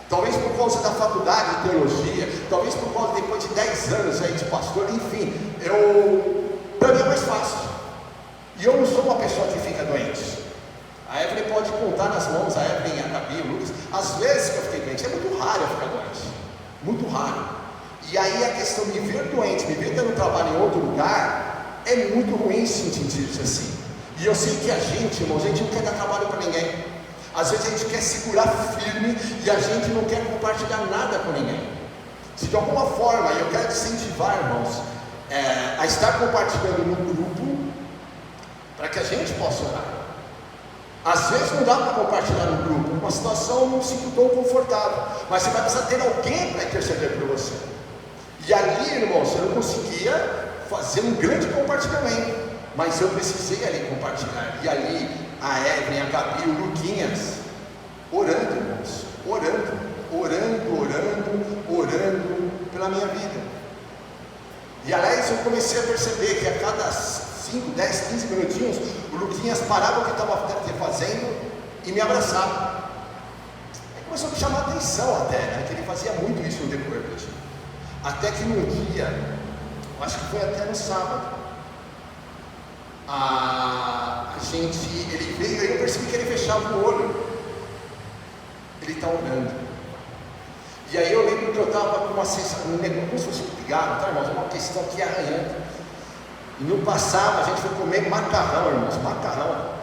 Talvez por causa da faculdade de teologia, talvez por causa depois de 10 anos aí de pastor, enfim, para mim é mais fácil. E eu não sou uma pessoa que fica doente. A Evelyn pode contar nas mãos, a Evelyn, a Gabi, o Lucas, às vezes que eu fiquei doente. É muito raro eu ficar doente, muito raro. E aí a questão de me ver doente, me ver dando trabalho em outro lugar, é muito ruim sentir-se assim. E eu sei que a gente, irmãos, a gente não quer dar trabalho para ninguém. Às vezes a gente quer segurar firme e a gente não quer compartilhar nada com ninguém. Se de alguma forma, eu quero te incentivar, irmãos, a estar compartilhando no grupo, para que a gente possa orar. Às vezes não dá para compartilhar no grupo, uma situação não se sinto tão confortável, mas você vai precisar ter alguém para interceder por você. E ali, irmãos, eu não conseguia fazer um grande compartilhamento, mas eu precisei ali compartilhar. E ali a Evelyn, a Gabi, o Luquinhas, orando, irmãos, orando pela minha vida. E aliás, eu comecei a perceber que a cada 5, 10, 15 minutinhos, o Luquinhas parava o que estava fazendo e me abraçava. Aí começou a me chamar a atenção até, né, que ele fazia muito isso no decorrer do dia. Até que no dia, acho que foi até no sábado, ele veio, aí eu percebi que ele fechava o olho. Ele está orando. E aí eu lembro que eu estava com uma sensação, um negócio, como se fosse um pigarro, tá, irmãos? Uma questão aqui arranhando. E no passado a gente foi comer macarrão, irmãos, macarrão.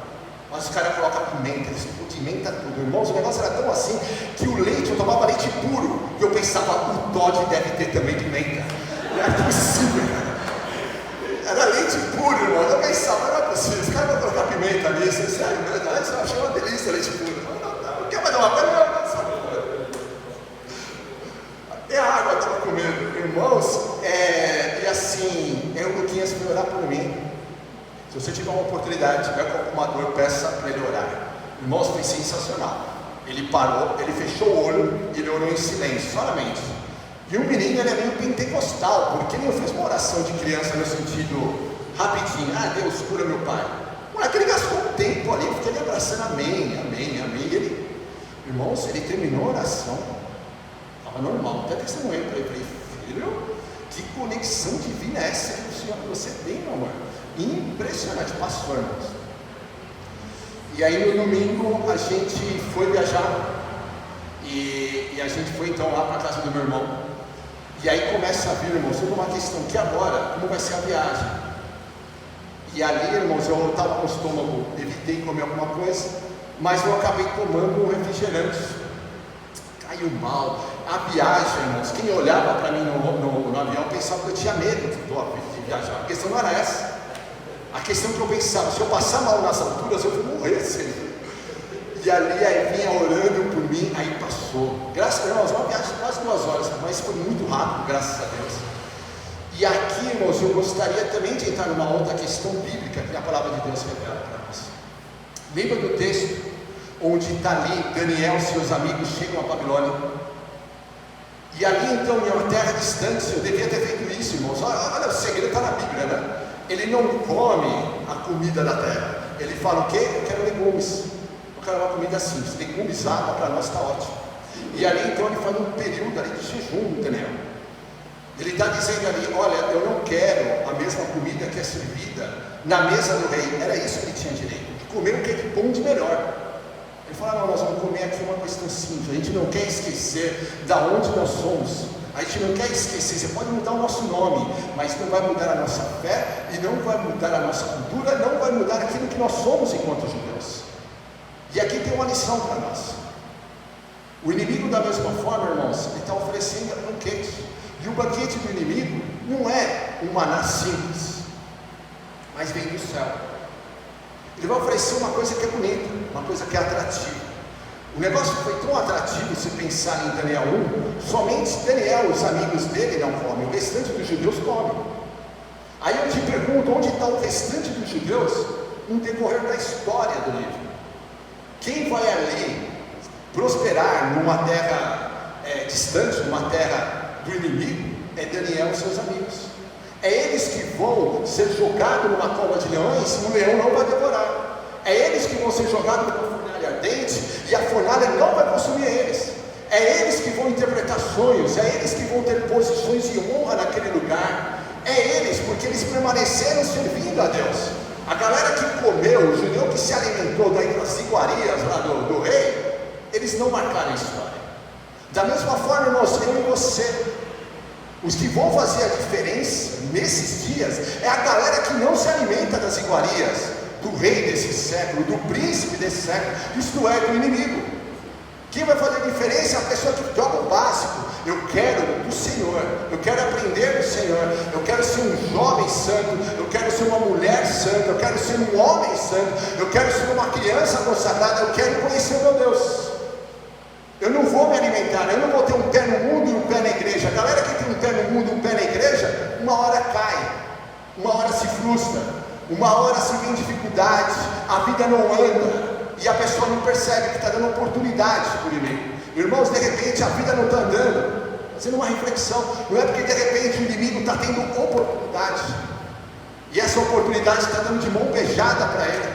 Mas os caras colocam pimenta, eles condimenta tudo, irmãos. O negócio era tão assim que o leite, eu tomava leite puro. E eu pensava, o Todd deve ter também pimenta. Não era possível, cara. Era leite puro, irmão. Eu pensava, não é possível, os caras vão colocar pimenta nisso. Sério, antes eu achei uma delícia leite puro. Não quer mais dar uma coisa? Até a água eu estava comendo, irmãos. E assim, o Luquinhas foi orar por mim. Se você tiver uma oportunidade, tiver com alguma dor, peça para ele orar. Irmãos, foi sensacional. Ele parou, ele fechou o olho e ele orou em silêncio, solamente. E o menino, ele é meio pentecostal, porque ele não fez uma oração de criança no sentido rapidinho, Deus cura meu pai. Moleque, ele gastou um tempo ali, porque ele abraçando, amém, amém, amém. E ele, irmãos, ele terminou a oração, estava normal, até testemunhei para ele, falei, filho, que conexão divina é essa que o Senhor, você tem, meu amor? Impressionante, pastor, irmãos. E aí no domingo a gente foi viajar, e a gente foi então lá para a casa do meu irmão. E aí começa a vir, irmãos, sobre uma questão que agora, como vai ser a viagem? E ali, irmãos, eu estava com o estômago, evitei comer alguma coisa, mas eu acabei tomando um refrigerante. Caiu mal. A viagem, irmãos, quem olhava para mim no avião pensava que eu tinha medo de viajar. A questão não era essa. A questão que eu pensava, se eu passar mal nas alturas, eu vou morrer, Senhor. E ali, aí vinha orando por mim, aí passou. Graças a Deus, uma viagem de quase 2 horas, mas foi muito rápido, graças a Deus. E aqui, irmãos, eu gostaria também de entrar numa outra questão bíblica que a palavra de Deus revela para nós. Lembra do texto onde está ali Daniel e seus amigos chegam a Babilônia? E ali então, em uma terra distante, eu devia ter feito isso, irmãos. Olha, o segredo está na Bíblia, né? Ele não come a comida da terra. Ele fala o quê? Eu quero legumes. Eu quero uma comida simples. Legumes, água, para nós está ótimo. E ali então ele faz um período ali de jejum, Daniel. Ele está dizendo ali, olha, eu não quero a mesma comida que é servida na mesa do rei. Era isso que ele tinha direito, de comer o que é de bom de melhor. Ele fala, não, nós vamos comer aqui uma questão simples. A gente não quer esquecer da onde nós somos. A gente não quer esquecer, você pode mudar o nosso nome, mas não vai mudar a nossa fé, e não vai mudar a nossa cultura, não vai mudar aquilo que nós somos enquanto judeus. E aqui tem uma lição para nós. O inimigo, da mesma forma, irmãos, ele está oferecendo banquete. E o banquete do inimigo não é um maná simples, mas vem do céu. Ele vai oferecer uma coisa que é bonita, uma coisa que é atrativa. O negócio foi tão atrativo, se pensar em Daniel 1, somente Daniel, os amigos dele não comem, o restante dos judeus comem. Aí eu te pergunto, onde está o restante dos judeus no decorrer da história do livro? Quem vai ali prosperar numa terra distante, numa terra do inimigo, é Daniel e seus amigos. É eles que vão ser jogados numa cova de leões e o leão não vai devorar. É eles que vão ser jogados numa fornalha ardente e a fornalha não vai consumir eles. É eles que vão interpretar sonhos, é eles que vão ter posições de honra naquele lugar. É eles, porque eles permaneceram servindo a Deus. A galera que comeu, o judeu que se alimentou das iguarias lá do rei, eles não marcaram a história. Da mesma forma, irmãos, eu e você, os que vão fazer a diferença nesses dias, é a galera que não se alimenta das iguarias do rei desse século, do príncipe desse século, isto é, do inimigo. Quem vai fazer a diferença é a pessoa que joga o básico. Eu quero do Senhor, eu quero aprender do Senhor, eu quero ser um jovem santo, eu quero ser uma mulher santa, eu quero ser um homem santo, eu quero ser uma criança consagrada, eu quero conhecer o meu Deus. Eu não vou me alimentar, eu não vou ter um pé no mundo e um pé na igreja. A galera que tem um pé no mundo e um pé na igreja, uma hora cai, uma hora se frustra, uma hora se vê em dificuldade, a vida não anda, e a pessoa não percebe que está dando oportunidade para o inimigo. Irmãos, de repente a vida não está andando, fazendo uma reflexão, não é porque de repente o inimigo está tendo oportunidade, e essa oportunidade está dando de mão beijada para ele,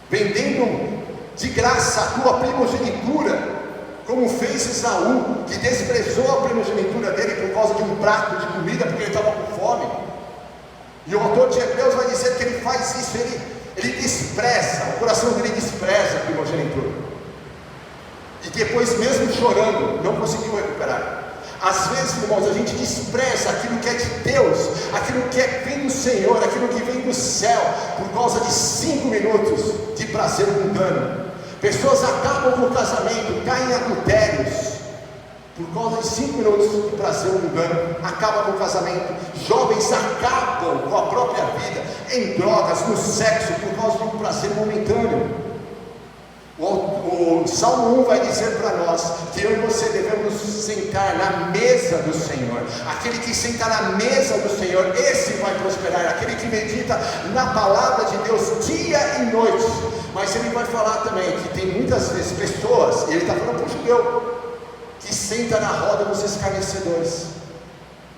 vendendo de graça a tua primogenitura, como fez Esaú, que desprezou a primogenitura dele por causa de um prato de comida, porque ele estava com fome. E o autor de Hebreus vai dizer que ele faz isso, ele despreza, o coração dele despreza a primogenitura. E depois, mesmo chorando, não conseguiu recuperar. Às vezes, irmãos, a gente despreza aquilo que é de Deus, aquilo que vem do Senhor, aquilo que vem do céu, por causa de 5 minutos de prazer mundano. Pessoas acabam com o casamento, caem em adultérios, por causa de 5 minutos de prazer mundano, acaba com o casamento. Jovens acabam com a própria vida em drogas, no sexo, por causa de um prazer momentâneo. O Salmo 1 vai dizer para nós que eu e você devemos sentar na mesa do Senhor. Aquele que senta na mesa do Senhor, esse vai prosperar. Aquele que medita na palavra de Deus dia e noite. Mas ele vai falar também que tem muitas vezes pessoas, e ele está falando para o judeu, que senta na roda dos escarnecedores.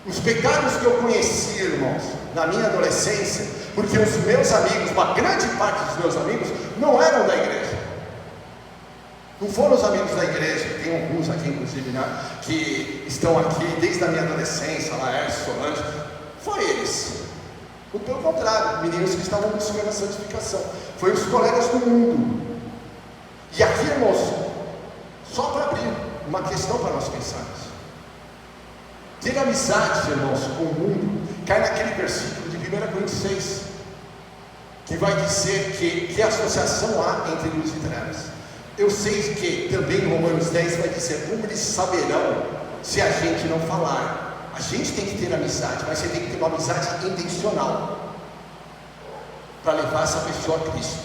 Os pecados que eu conheci, irmãos, na minha adolescência, porque os meus amigos, uma grande parte dos meus amigos, não eram da igreja. Não foram os amigos da igreja, tem alguns aqui inclusive, né, que estão aqui desde a minha adolescência, Laércio, Solange, foi eles. Ou pelo contrário, meninos que estavam buscando a santificação, foi os colegas do mundo. E aqui, irmãos, só para abrir uma questão para nós pensarmos. Ter amizade, irmãos, com o mundo, cai naquele versículo de 1 Coríntios 6, que vai dizer que associação há entre luz e trevas. Eu sei que também em Romanos 10 vai dizer, como eles saberão se a gente não falar. A gente tem que ter amizade, mas você tem que ter uma amizade intencional, para levar essa pessoa a Cristo.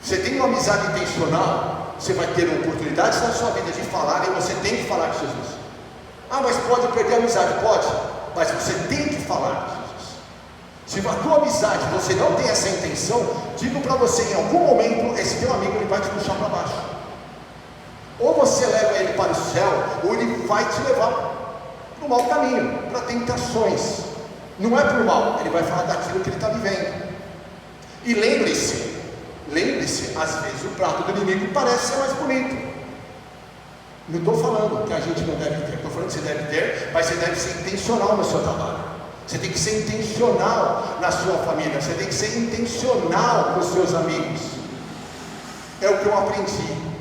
Você tem uma amizade intencional, você vai ter oportunidades na sua vida de falar, e você tem que falar de Jesus. Ah, mas pode perder a amizade? Pode, mas você tem que falar de Jesus. Se a tua amizade, você não tem essa intenção, digo para você, em algum momento, esse teu amigo ele vai te puxar para baixo. Ou você leva ele para o céu, ou ele vai te levar para o mau caminho, para tentações. Não é para o mal, ele vai falar daquilo que ele está vivendo. E lembre-se, às vezes o prato do inimigo parece ser mais bonito. Não estou falando que a gente não deve ter, estou falando que você deve ter, mas você deve ser intencional no seu trabalho. Você tem que ser intencional na sua família, você tem que ser intencional com os seus amigos. É o que eu aprendi.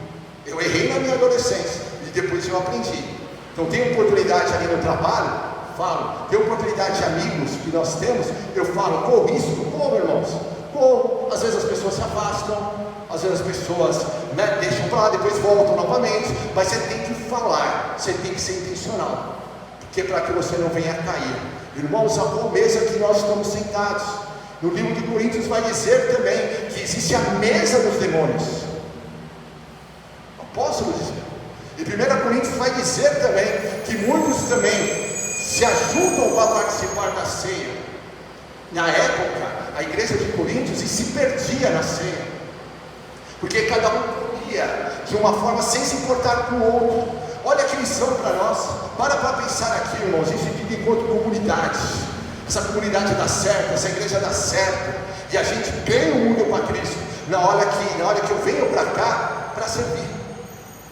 Eu errei na minha adolescência e depois eu aprendi. Então tem oportunidade ali no trabalho, falo. Tem oportunidade de amigos que nós temos, eu falo, corro risco, corro, irmãos. Corro. Às vezes as pessoas se afastam, às vezes as pessoas deixam para lá, depois voltam novamente, mas você tem que falar, você tem que ser intencional, porque para que você não venha a cair. Irmãos, a qual mesa que nós estamos sentados? No livro de Coríntios vai dizer também que existe a mesa dos demônios. Apóstolo dizer. E 1 Coríntios vai dizer também que muitos também se ajuntam para participar da ceia. Na época, a igreja de Coríntios se perdia na ceia, porque cada um comia de uma forma sem se importar com o outro. Olha que lição para nós. Para pensar aqui, irmãos, a gente vive enquanto comunidade. Essa comunidade dá certo, essa igreja dá certo, e a gente ganha o mundo para Cristo. Na hora que eu venho para cá, para servir,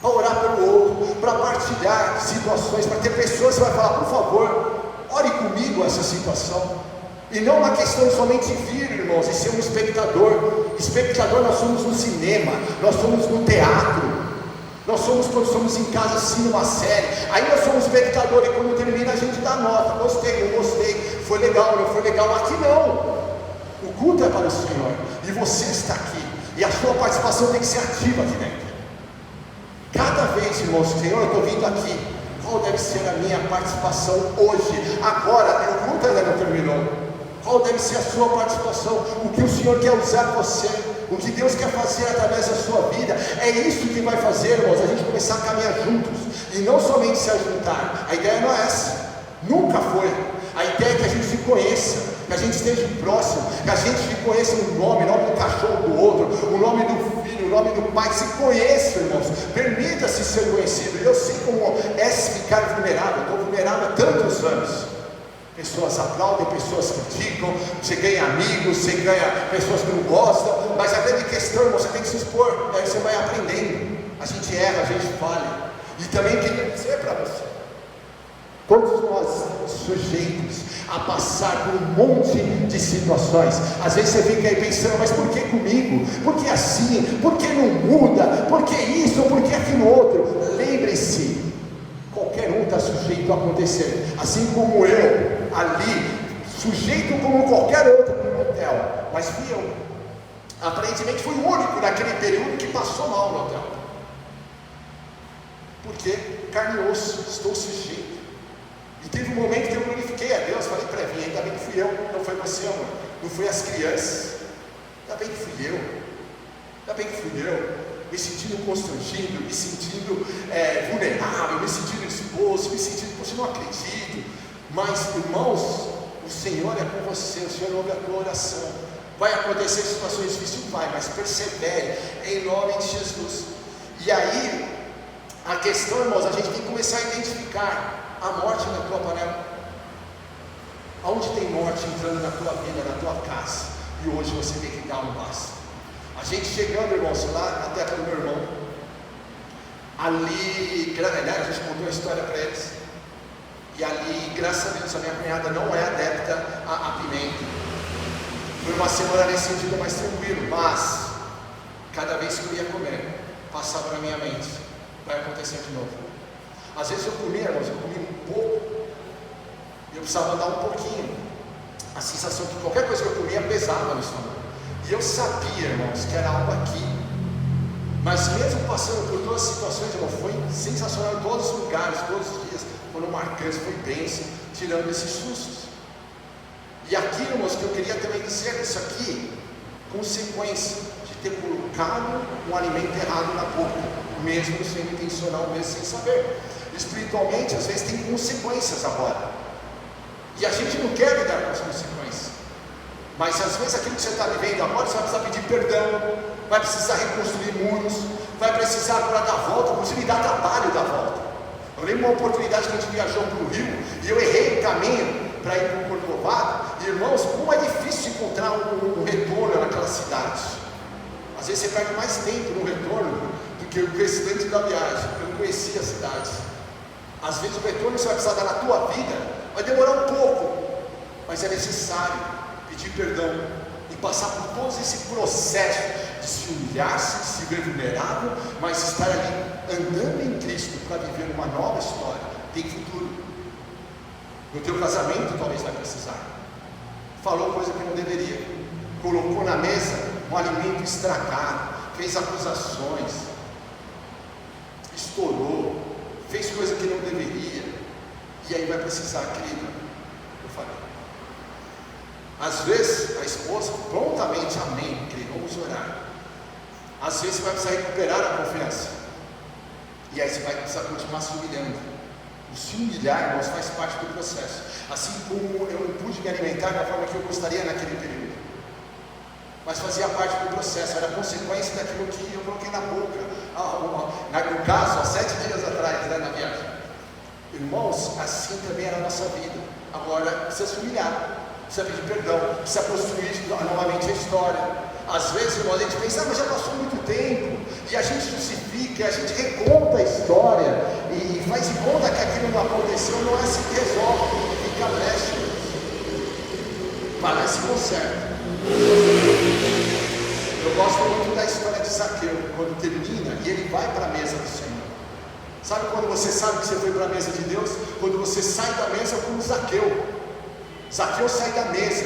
para orar pelo outro, para partilhar situações, para ter pessoas que vai falar, por favor, ore comigo essa situação. E não uma questão de somente vir, irmãos, e ser um espectador. Espectador nós somos no cinema, nós somos no teatro. Nós somos quando estamos em casa assistindo uma série, aí nós somos espectadores, e quando termina a gente dá nota, gostei, não gostei, foi legal, não foi legal. Aqui não, o culto é para o Senhor, e você está aqui, e a sua participação tem que ser ativa aqui dentro. Cada vez, irmãos, Senhor, eu estou vindo aqui, qual deve ser a minha participação hoje, agora, o culto ainda não terminou. Qual deve ser a sua participação? O que o Senhor quer usar você? O que Deus quer fazer através da sua vida? É isso que vai fazer, irmãos, a gente começar a caminhar juntos. E não somente se ajuntar. A ideia não é essa. Nunca foi. A ideia é que a gente se conheça, que a gente esteja próximo, que a gente conheça o nome do cachorro do outro, o nome do filho, o nome do pai. Se conheça, irmãos. Permita-se ser conhecido. Eu sei como é ficar vulnerável. Eu estou vulnerável há tantos anos. Pessoas aplaudem, pessoas criticam, você ganha amigos, você ganha pessoas que não gostam, mas a grande questão, irmão, você tem que se expor, aí você vai aprendendo. A gente erra, a gente falha. E também queria dizer para você, Todos nós estamos sujeitos a passar por um monte de situações. Às vezes você fica aí pensando, mas por que comigo? Por que assim? Por que não muda? Por que isso? Por que aquilo outro? Lembre-se, qualquer um está sujeito a acontecer, assim como eu, ali, sujeito como qualquer outro no hotel, mas fui eu. Aparentemente fui o único naquele período que passou mal no hotel, porque carne e osso, estou sujeito. E teve um momento que eu glorifiquei a Deus, falei para mim, ainda bem que fui eu, não foi você, amor, não foi as crianças, ainda bem que fui eu, me sentindo constrangido, me sentindo vulnerável, me sentindo exposto, me sentindo, poxa, não acredito, mas irmãos, o Senhor é com você, o Senhor ouve a tua oração. Vai acontecer situações difíceis, vai, mas persevere em nome de Jesus. E aí, a questão, irmãos, a gente tem que começar a identificar a morte na tua panela. Aonde tem morte entrando na tua vida, na tua casa, e hoje você tem que dar um basta. A gente chegando, irmãos, lá na terra do meu irmão, ali, a gente contou a história para eles, e ali, graças a Deus, a minha cunhada não é adepta a pimenta. Foi uma semana nesse sentido mais tranquilo, mas cada vez que eu ia comer, passava na minha mente, vai acontecer de novo. Às vezes eu comia, irmãos, eu comia um pouco, e eu precisava dar um pouquinho. A sensação que qualquer coisa que eu comia pesava no estômago. E eu sabia, irmãos, que era algo aqui. Mas mesmo passando por todas as situações, irmão, foi sensacional em todos os lugares, todos os dias, foram marcantes, foi bênção, tirando esses sustos. E aqui, irmãos, que eu queria também dizer, isso aqui, consequência de ter colocado um alimento errado na boca, mesmo sendo intencional, mesmo sem saber. Espiritualmente, às vezes tem consequências agora, e a gente não quer lidar com as consequências, mas às vezes aquilo que você está vivendo agora, você vai precisar pedir perdão, vai precisar reconstruir muros, vai precisar agora dar a volta, inclusive dar trabalho da volta. Eu lembro uma oportunidade que a gente viajou para o Rio, e eu errei o caminho para ir para o Corcovado, e irmãos, como é difícil encontrar um retorno naquela cidade. Às vezes você perde mais tempo no retorno do que o restante da viagem. Eu não conhecia a cidade. Às vezes o retorno que você vai precisar dar na tua vida vai demorar um pouco, mas é necessário pedir perdão e passar por todo esse processo de se humilhar-se, de se ver vulnerável, mas estar ali andando em Cristo para viver uma nova história. Tem futuro. No teu casamento talvez vai precisar. Falou coisa que não deveria, colocou na mesa um alimento estragado, fez acusações, estourou, fez coisa que não deveria, e aí vai precisar, querido, eu falei. Às vezes a esposa prontamente, amém, querido, vamos orar. Às vezes você vai precisar recuperar a confiança, e aí você vai precisar continuar se humilhando. O se humilhar, irmãos, faz parte do processo. Assim como eu não pude me alimentar da forma que eu gostaria naquele período, mas fazia parte do processo, era consequência daquilo que eu coloquei na boca. No caso, há 7 dias atrás, na viagem. Irmãos, assim também era a nossa vida. Agora precisa se humilhar, precisa pedir perdão, precisa construir novamente a história. Às vezes, irmão, a gente pensa, mas já passou muito tempo, e a gente justifica, a gente reconta a história, e faz de conta que aquilo não aconteceu, não é assim que resolve, fica brecha, parece conserta. Eu gosto muito da história de Zaqueu, quando termina, e ele vai para a mesa do Senhor. Sabe quando você sabe que você foi para a mesa de Deus? Quando você sai da mesa como Zaqueu. Zaqueu sai da mesa,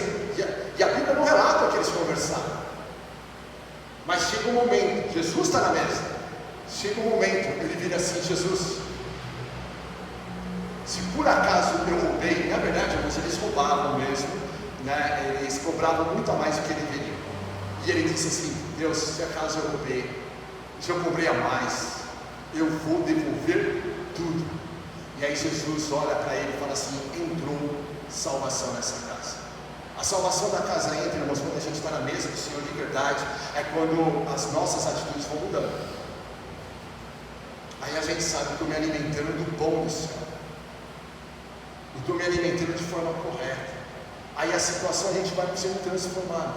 e a Bíblia não relata o que eles conversaram. Mas chega um momento, Jesus está na mesa, chega um momento, ele vira assim, Jesus, se por acaso eu roubei, na verdade, eles roubavam mesmo, né? Eles cobravam muito a mais do que ele deveria. E ele disse assim, Deus, se acaso eu roubei, se eu cobrei a mais, eu vou devolver tudo. E aí Jesus olha para ele e fala assim, entrou salvação nessa casa. A salvação da casa entra, irmãos, quando a gente está na mesa do Senhor de verdade, é quando as nossas atitudes vão mudando. Aí a gente sabe que eu estou me alimentando do pão do céu, eu estou me alimentando de forma correta. Aí a situação a gente vai sendo transformada.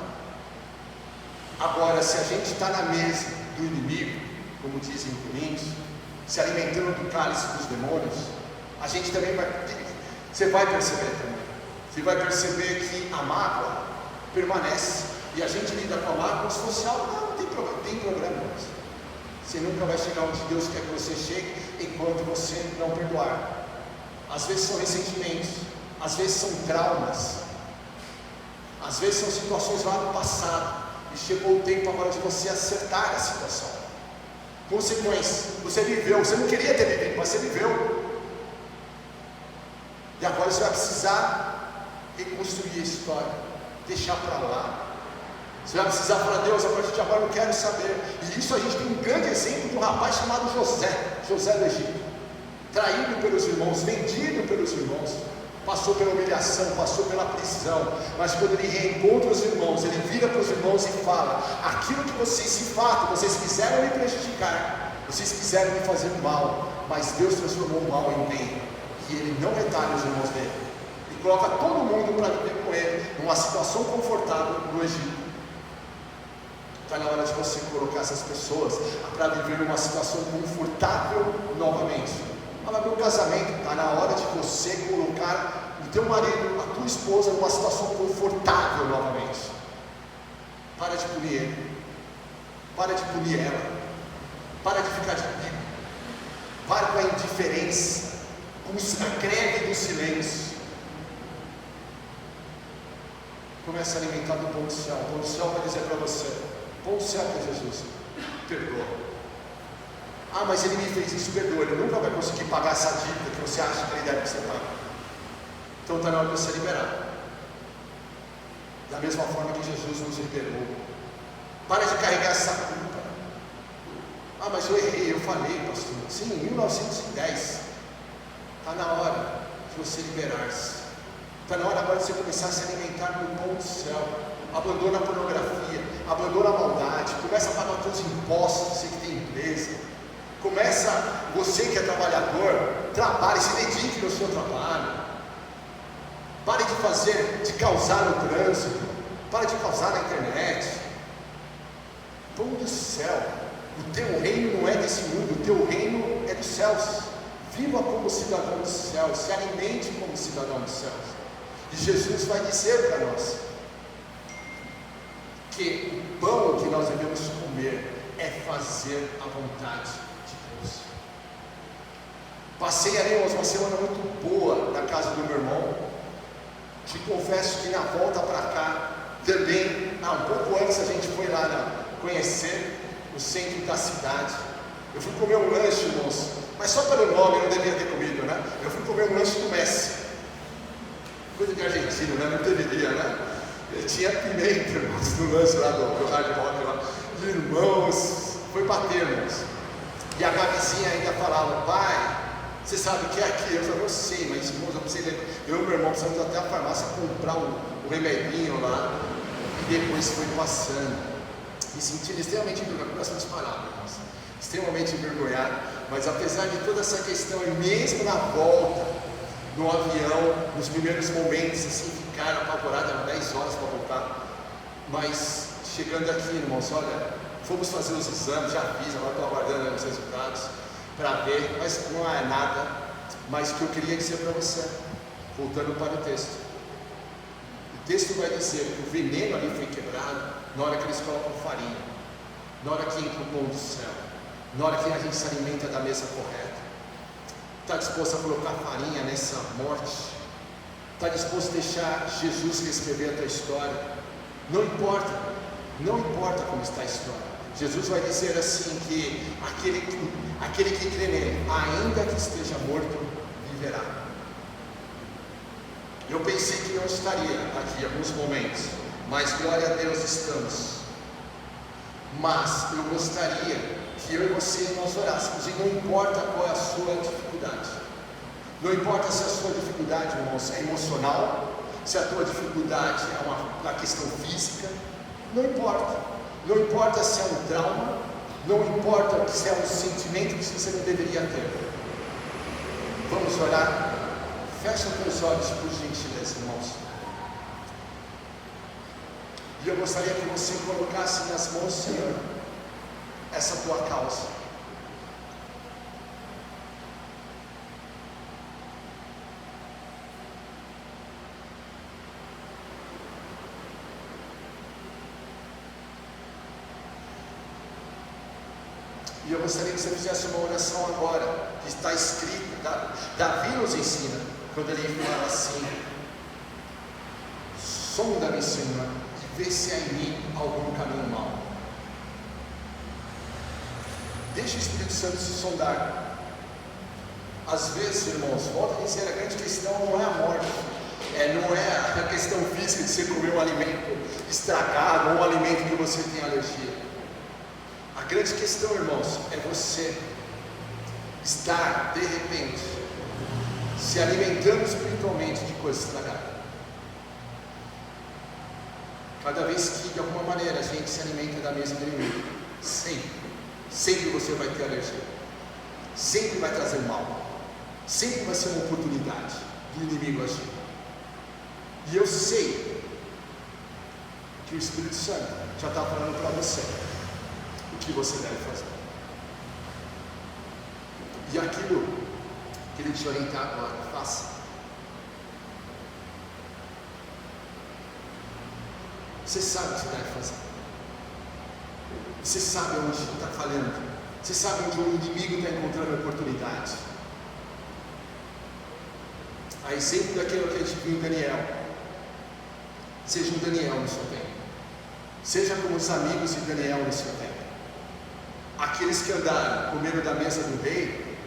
Agora, se a gente está na mesa do inimigo, como dizem em Coríntios, se alimentando do cálice dos demônios, a gente também vai Você vai perceber também. Você vai perceber que a mágoa permanece. E a gente lida com a mágoa como se fosse algo, não tem problema, tem problema. Você nunca vai chegar onde Deus quer que você chegue enquanto você não perdoar. Às vezes são ressentimentos, às vezes são traumas, às vezes são situações lá no passado, e chegou o tempo agora de você acertar a situação. Consequência, você viveu, você não queria ter vivido, mas você viveu. E agora você vai precisar reconstruir a história, deixar para lá. Você vai precisar falar: Deus, a partir de agora eu não quero saber. E isso a gente tem um grande exemplo de um rapaz chamado José do Egito, traído pelos irmãos, vendido pelos irmãos, passou pela humilhação, passou pela prisão, mas quando ele reencontra os irmãos, ele vira para os irmãos e fala: aquilo que vocês, de fato, vocês quiseram me prejudicar, vocês quiseram me fazer mal, mas Deus transformou o mal em bem, e ele não retalha os irmãos dele, e coloca todo mundo para viver com ele, numa situação confortável no Egito. Está na hora de você colocar essas pessoas para viver numa situação confortável novamente. Fala: meu casamento, está na hora de você colocar o teu marido, a tua esposa, numa situação confortável novamente. Para de punir ele, para de punir ela, para de ficar de bico, para com a indiferença, com a greve do silêncio. Comece a alimentar do pão do céu. O pão do céu vai dizer para você: pão do céu que é Jesus, perdoa. Ah, mas ele me fez isso, perdoa. Ele nunca vai conseguir pagar essa dívida que você acha que ele deve ser pago. Então está na hora de você liberar. Da mesma forma que Jesus nos liberou. Para de carregar essa culpa. Ah, mas eu errei, eu falei, pastor. Sim, em 1910. Está na hora de você liberar-se. Está na hora agora de você começar a se alimentar do pão do céu. Abandona a pornografia, abandona a maldade, começa a pagar os seus impostos, você que tem empresa. Começa, você que é trabalhador, trabalhe, se dedique no seu trabalho. Pare de causar no trânsito, pare de causar na internet. Pão do céu, o teu reino não é desse mundo, o teu reino é dos céus. Viva como cidadão dos céus, se alimente como cidadão dos céus. E Jesus vai dizer para nós que o pão que nós devemos comer é fazer a vontade de Deus. Passei ali uma semana muito boa na casa do meu irmão. Te confesso que na volta para cá também, um pouco antes a gente foi lá conhecer o centro da cidade. Eu fui comer um lanche, irmãos, mas só pelo nome eu não devia ter comido, né? Eu fui comer um lanche do Messi, coisa de argentino, né? Não deveria, né? Tinha pimenta, irmãos, no lanche lá do Hard Rock lá. Irmãos, foi bater, irmãos. E a Gabizinha ainda falava: pai, você sabe o que é aqui? Eu falei: eu sei, mas irmãos, eu precisei ler. Eu e meu irmão precisamos até a farmácia comprar o remedinho lá. E depois foi passando. Me sentindo extremamente envergonhado, com essas palavras, irmãos. Extremamente envergonhado. Mas apesar de toda essa questão, e mesmo na volta, no avião, nos primeiros momentos, assim, ficaram apavorados, eram 10 horas para voltar. Mas chegando aqui, irmãos, olha, fomos fazer os exames, já fiz, agora estou aguardando os resultados para ver, mas não é nada. Mas o que eu queria dizer para você, voltando para o texto. O texto vai dizer que o veneno ali foi quebrado na hora que eles colocam farinha, na hora que entra o pão do céu, na hora que a gente se alimenta da mesa correta. Está disposto a colocar farinha nessa morte? Está disposto a deixar Jesus reescrever a tua história? Não importa como está a história. Jesus vai dizer assim que aquele que crê nele, ainda que esteja morto, viverá. Eu pensei que não estaria aqui em alguns momentos, mas glória a Deus estamos. Mas eu gostaria que eu e você nós orássemos, e não importa qual é a sua dificuldade, não importa se a sua dificuldade, irmãos, é emocional, se a tua dificuldade é uma questão física, não importa se é um trauma, não importa se é um sentimento que você não deveria ter. Vamos orar? Fecha os teus olhos, por gentileza, irmãos. E eu gostaria que você colocasse nas mãos do Senhor essa tua causa. E eu gostaria que você fizesse uma oração agora, que está escrita. Davi nos ensina, quando ele fala assim: sonda-me, Senhor, e vê se há em mim algum caminho mau. Deixa o Espírito Santo se sondar. Às vezes, irmãos, volto a dizer, a grande questão não é a morte, não é a questão física de você comer um alimento estragado ou um alimento que você tem alergia. A grande questão, irmãos, é você estar, de repente, se alimentando espiritualmente de coisa estragada. Cada vez que, de alguma maneira, a gente se alimenta da mesa do inimigo, sempre você vai ter alergia, sempre vai trazer mal, sempre vai ser uma oportunidade do inimigo agir. E eu sei que o Espírito Santo já está falando para você o que você deve fazer. E aquilo que ele te orientar agora, faça. Você sabe o que você deve fazer. Você sabe onde está falhando. Você sabe onde o inimigo está encontrando oportunidade. A exemplo daquilo que a gente viu em Daniel. Seja um Daniel no seu tempo. Seja como os amigos de Daniel no seu tempo. Aqueles que andaram, comeram da mesa do rei,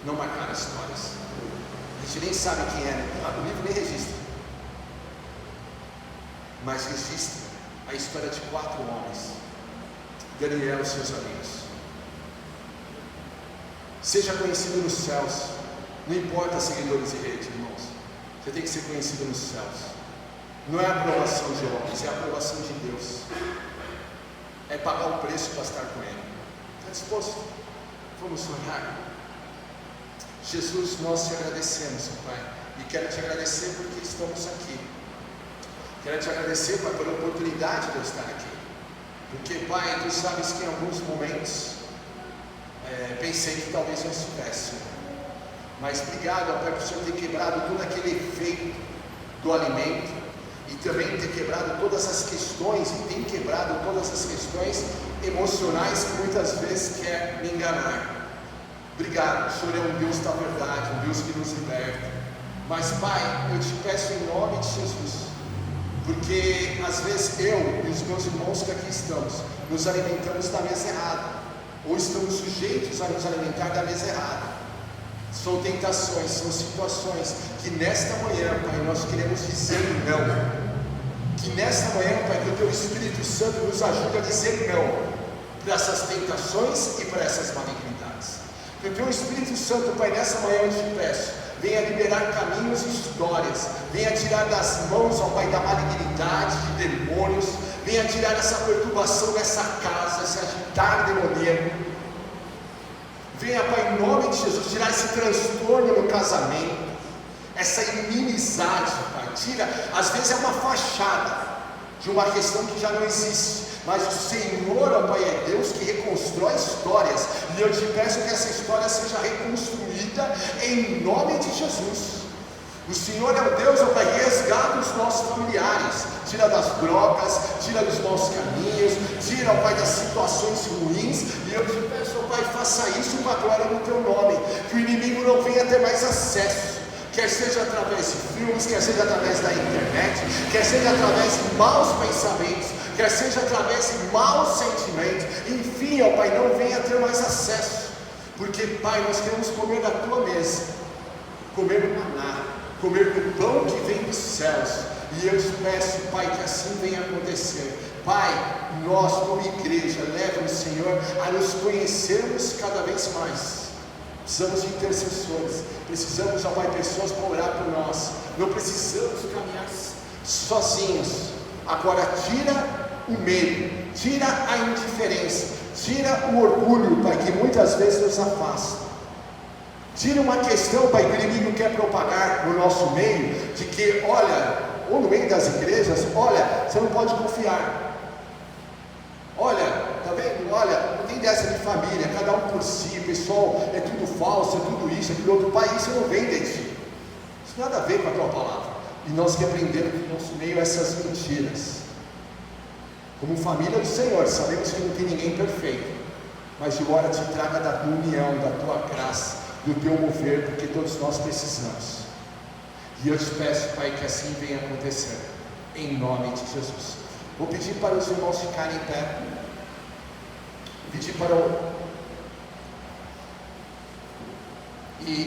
não marcaram histórias. A gente nem sabe quem era, o livro nem registra. Mas registra a história de 4 homens: Daniel e seus amigos. Seja conhecido nos céus. Não importa seguidores de rede, irmãos. Você tem que ser conhecido nos céus. Não é a aprovação de homens, é a aprovação de Deus. É pagar o preço para estar com Ele. Está disposto? Vamos orar. Jesus, nós te agradecemos, Pai. E quero te agradecer porque estamos aqui. Quero te agradecer, Pai, pela oportunidade de eu estar aqui. Porque, Pai, Tu sabes que em alguns momentos pensei que talvez eu estivesse. Mas obrigado, Pai, por o Senhor ter quebrado todo aquele efeito do alimento. E também ter quebrado todas as questões, e tem quebrado todas as questões emocionais que muitas vezes quer me enganar. Obrigado, o Senhor é um Deus da verdade, um Deus que nos liberta. Mas, Pai, eu te peço em nome de Jesus, porque às vezes eu e os meus irmãos que aqui estamos, nos alimentamos da mesa errada, ou estamos sujeitos a nos alimentar da mesa errada. São tentações, são situações que nesta manhã, Pai, nós queremos dizer não. Que nesta manhã, Pai, que o Teu Espírito Santo nos ajude a dizer não para essas tentações e para essas malignidades. Que o Teu Espírito Santo, Pai, nessa manhã eu te peço, venha liberar caminhos e histórias, venha tirar das mãos, ó Pai, da malignidade, de demônios, venha tirar essa perturbação dessa casa, esse agitar demoníaco. Venha, Pai, em nome de Jesus, tirar esse transtorno no casamento, essa inimizade, Pai. Tira, às vezes é uma fachada de uma questão que já não existe, mas o Senhor, ó Pai, é Deus que reconstrói histórias, e eu te peço que essa história seja reconstruída em nome de Jesus. O Senhor é o Deus, ó Pai, resgata os nossos familiares, tira das drogas, tira dos maus caminhos, tira, ó Pai, das situações ruins, e eu te peço, ó Pai, faça isso para a glória do Teu nome, que o inimigo não venha ter mais acesso, quer seja através de filmes, quer seja através da internet, quer seja através de maus pensamentos, quer seja através de maus sentimentos, enfim, ó Pai, não venha ter mais acesso, porque, Pai, nós queremos comer da Tua mesa, comer o maná, comer do pão que vem dos céus, e eu te peço, Pai, que assim venha acontecer. Pai, nós como igreja, leva-nos, Senhor, a nos conhecermos cada vez mais. Precisamos de intercessores, precisamos, ó Pai, pessoas para orar por nós, não precisamos caminhar sozinhos. Agora tira o medo, tira a indiferença, tira o orgulho, Pai, que muitas vezes nos afasta. Tira uma questão, Pai, que o inimigo quer propagar no nosso meio, de que, olha, ou no meio das igrejas, olha, você não pode confiar. Olha, tá vendo? Olha, não tem dessa de família, cada um por si, pessoal, é tudo falso, é tudo isso, é tudo outro. Pai, isso não vem de Ti. Isso nada a ver com a Tua palavra. E nós repreendemos no nosso meio essas mentiras. Como família do Senhor, sabemos que não tem ninguém perfeito. mas eu oro, te traga da tua união, da tua graça, do teu mover, porque todos nós precisamos. E eu te peço, Pai, que assim venha acontecer, em nome de Jesus. Vou pedir para os irmãos ficarem em pé, pedir para o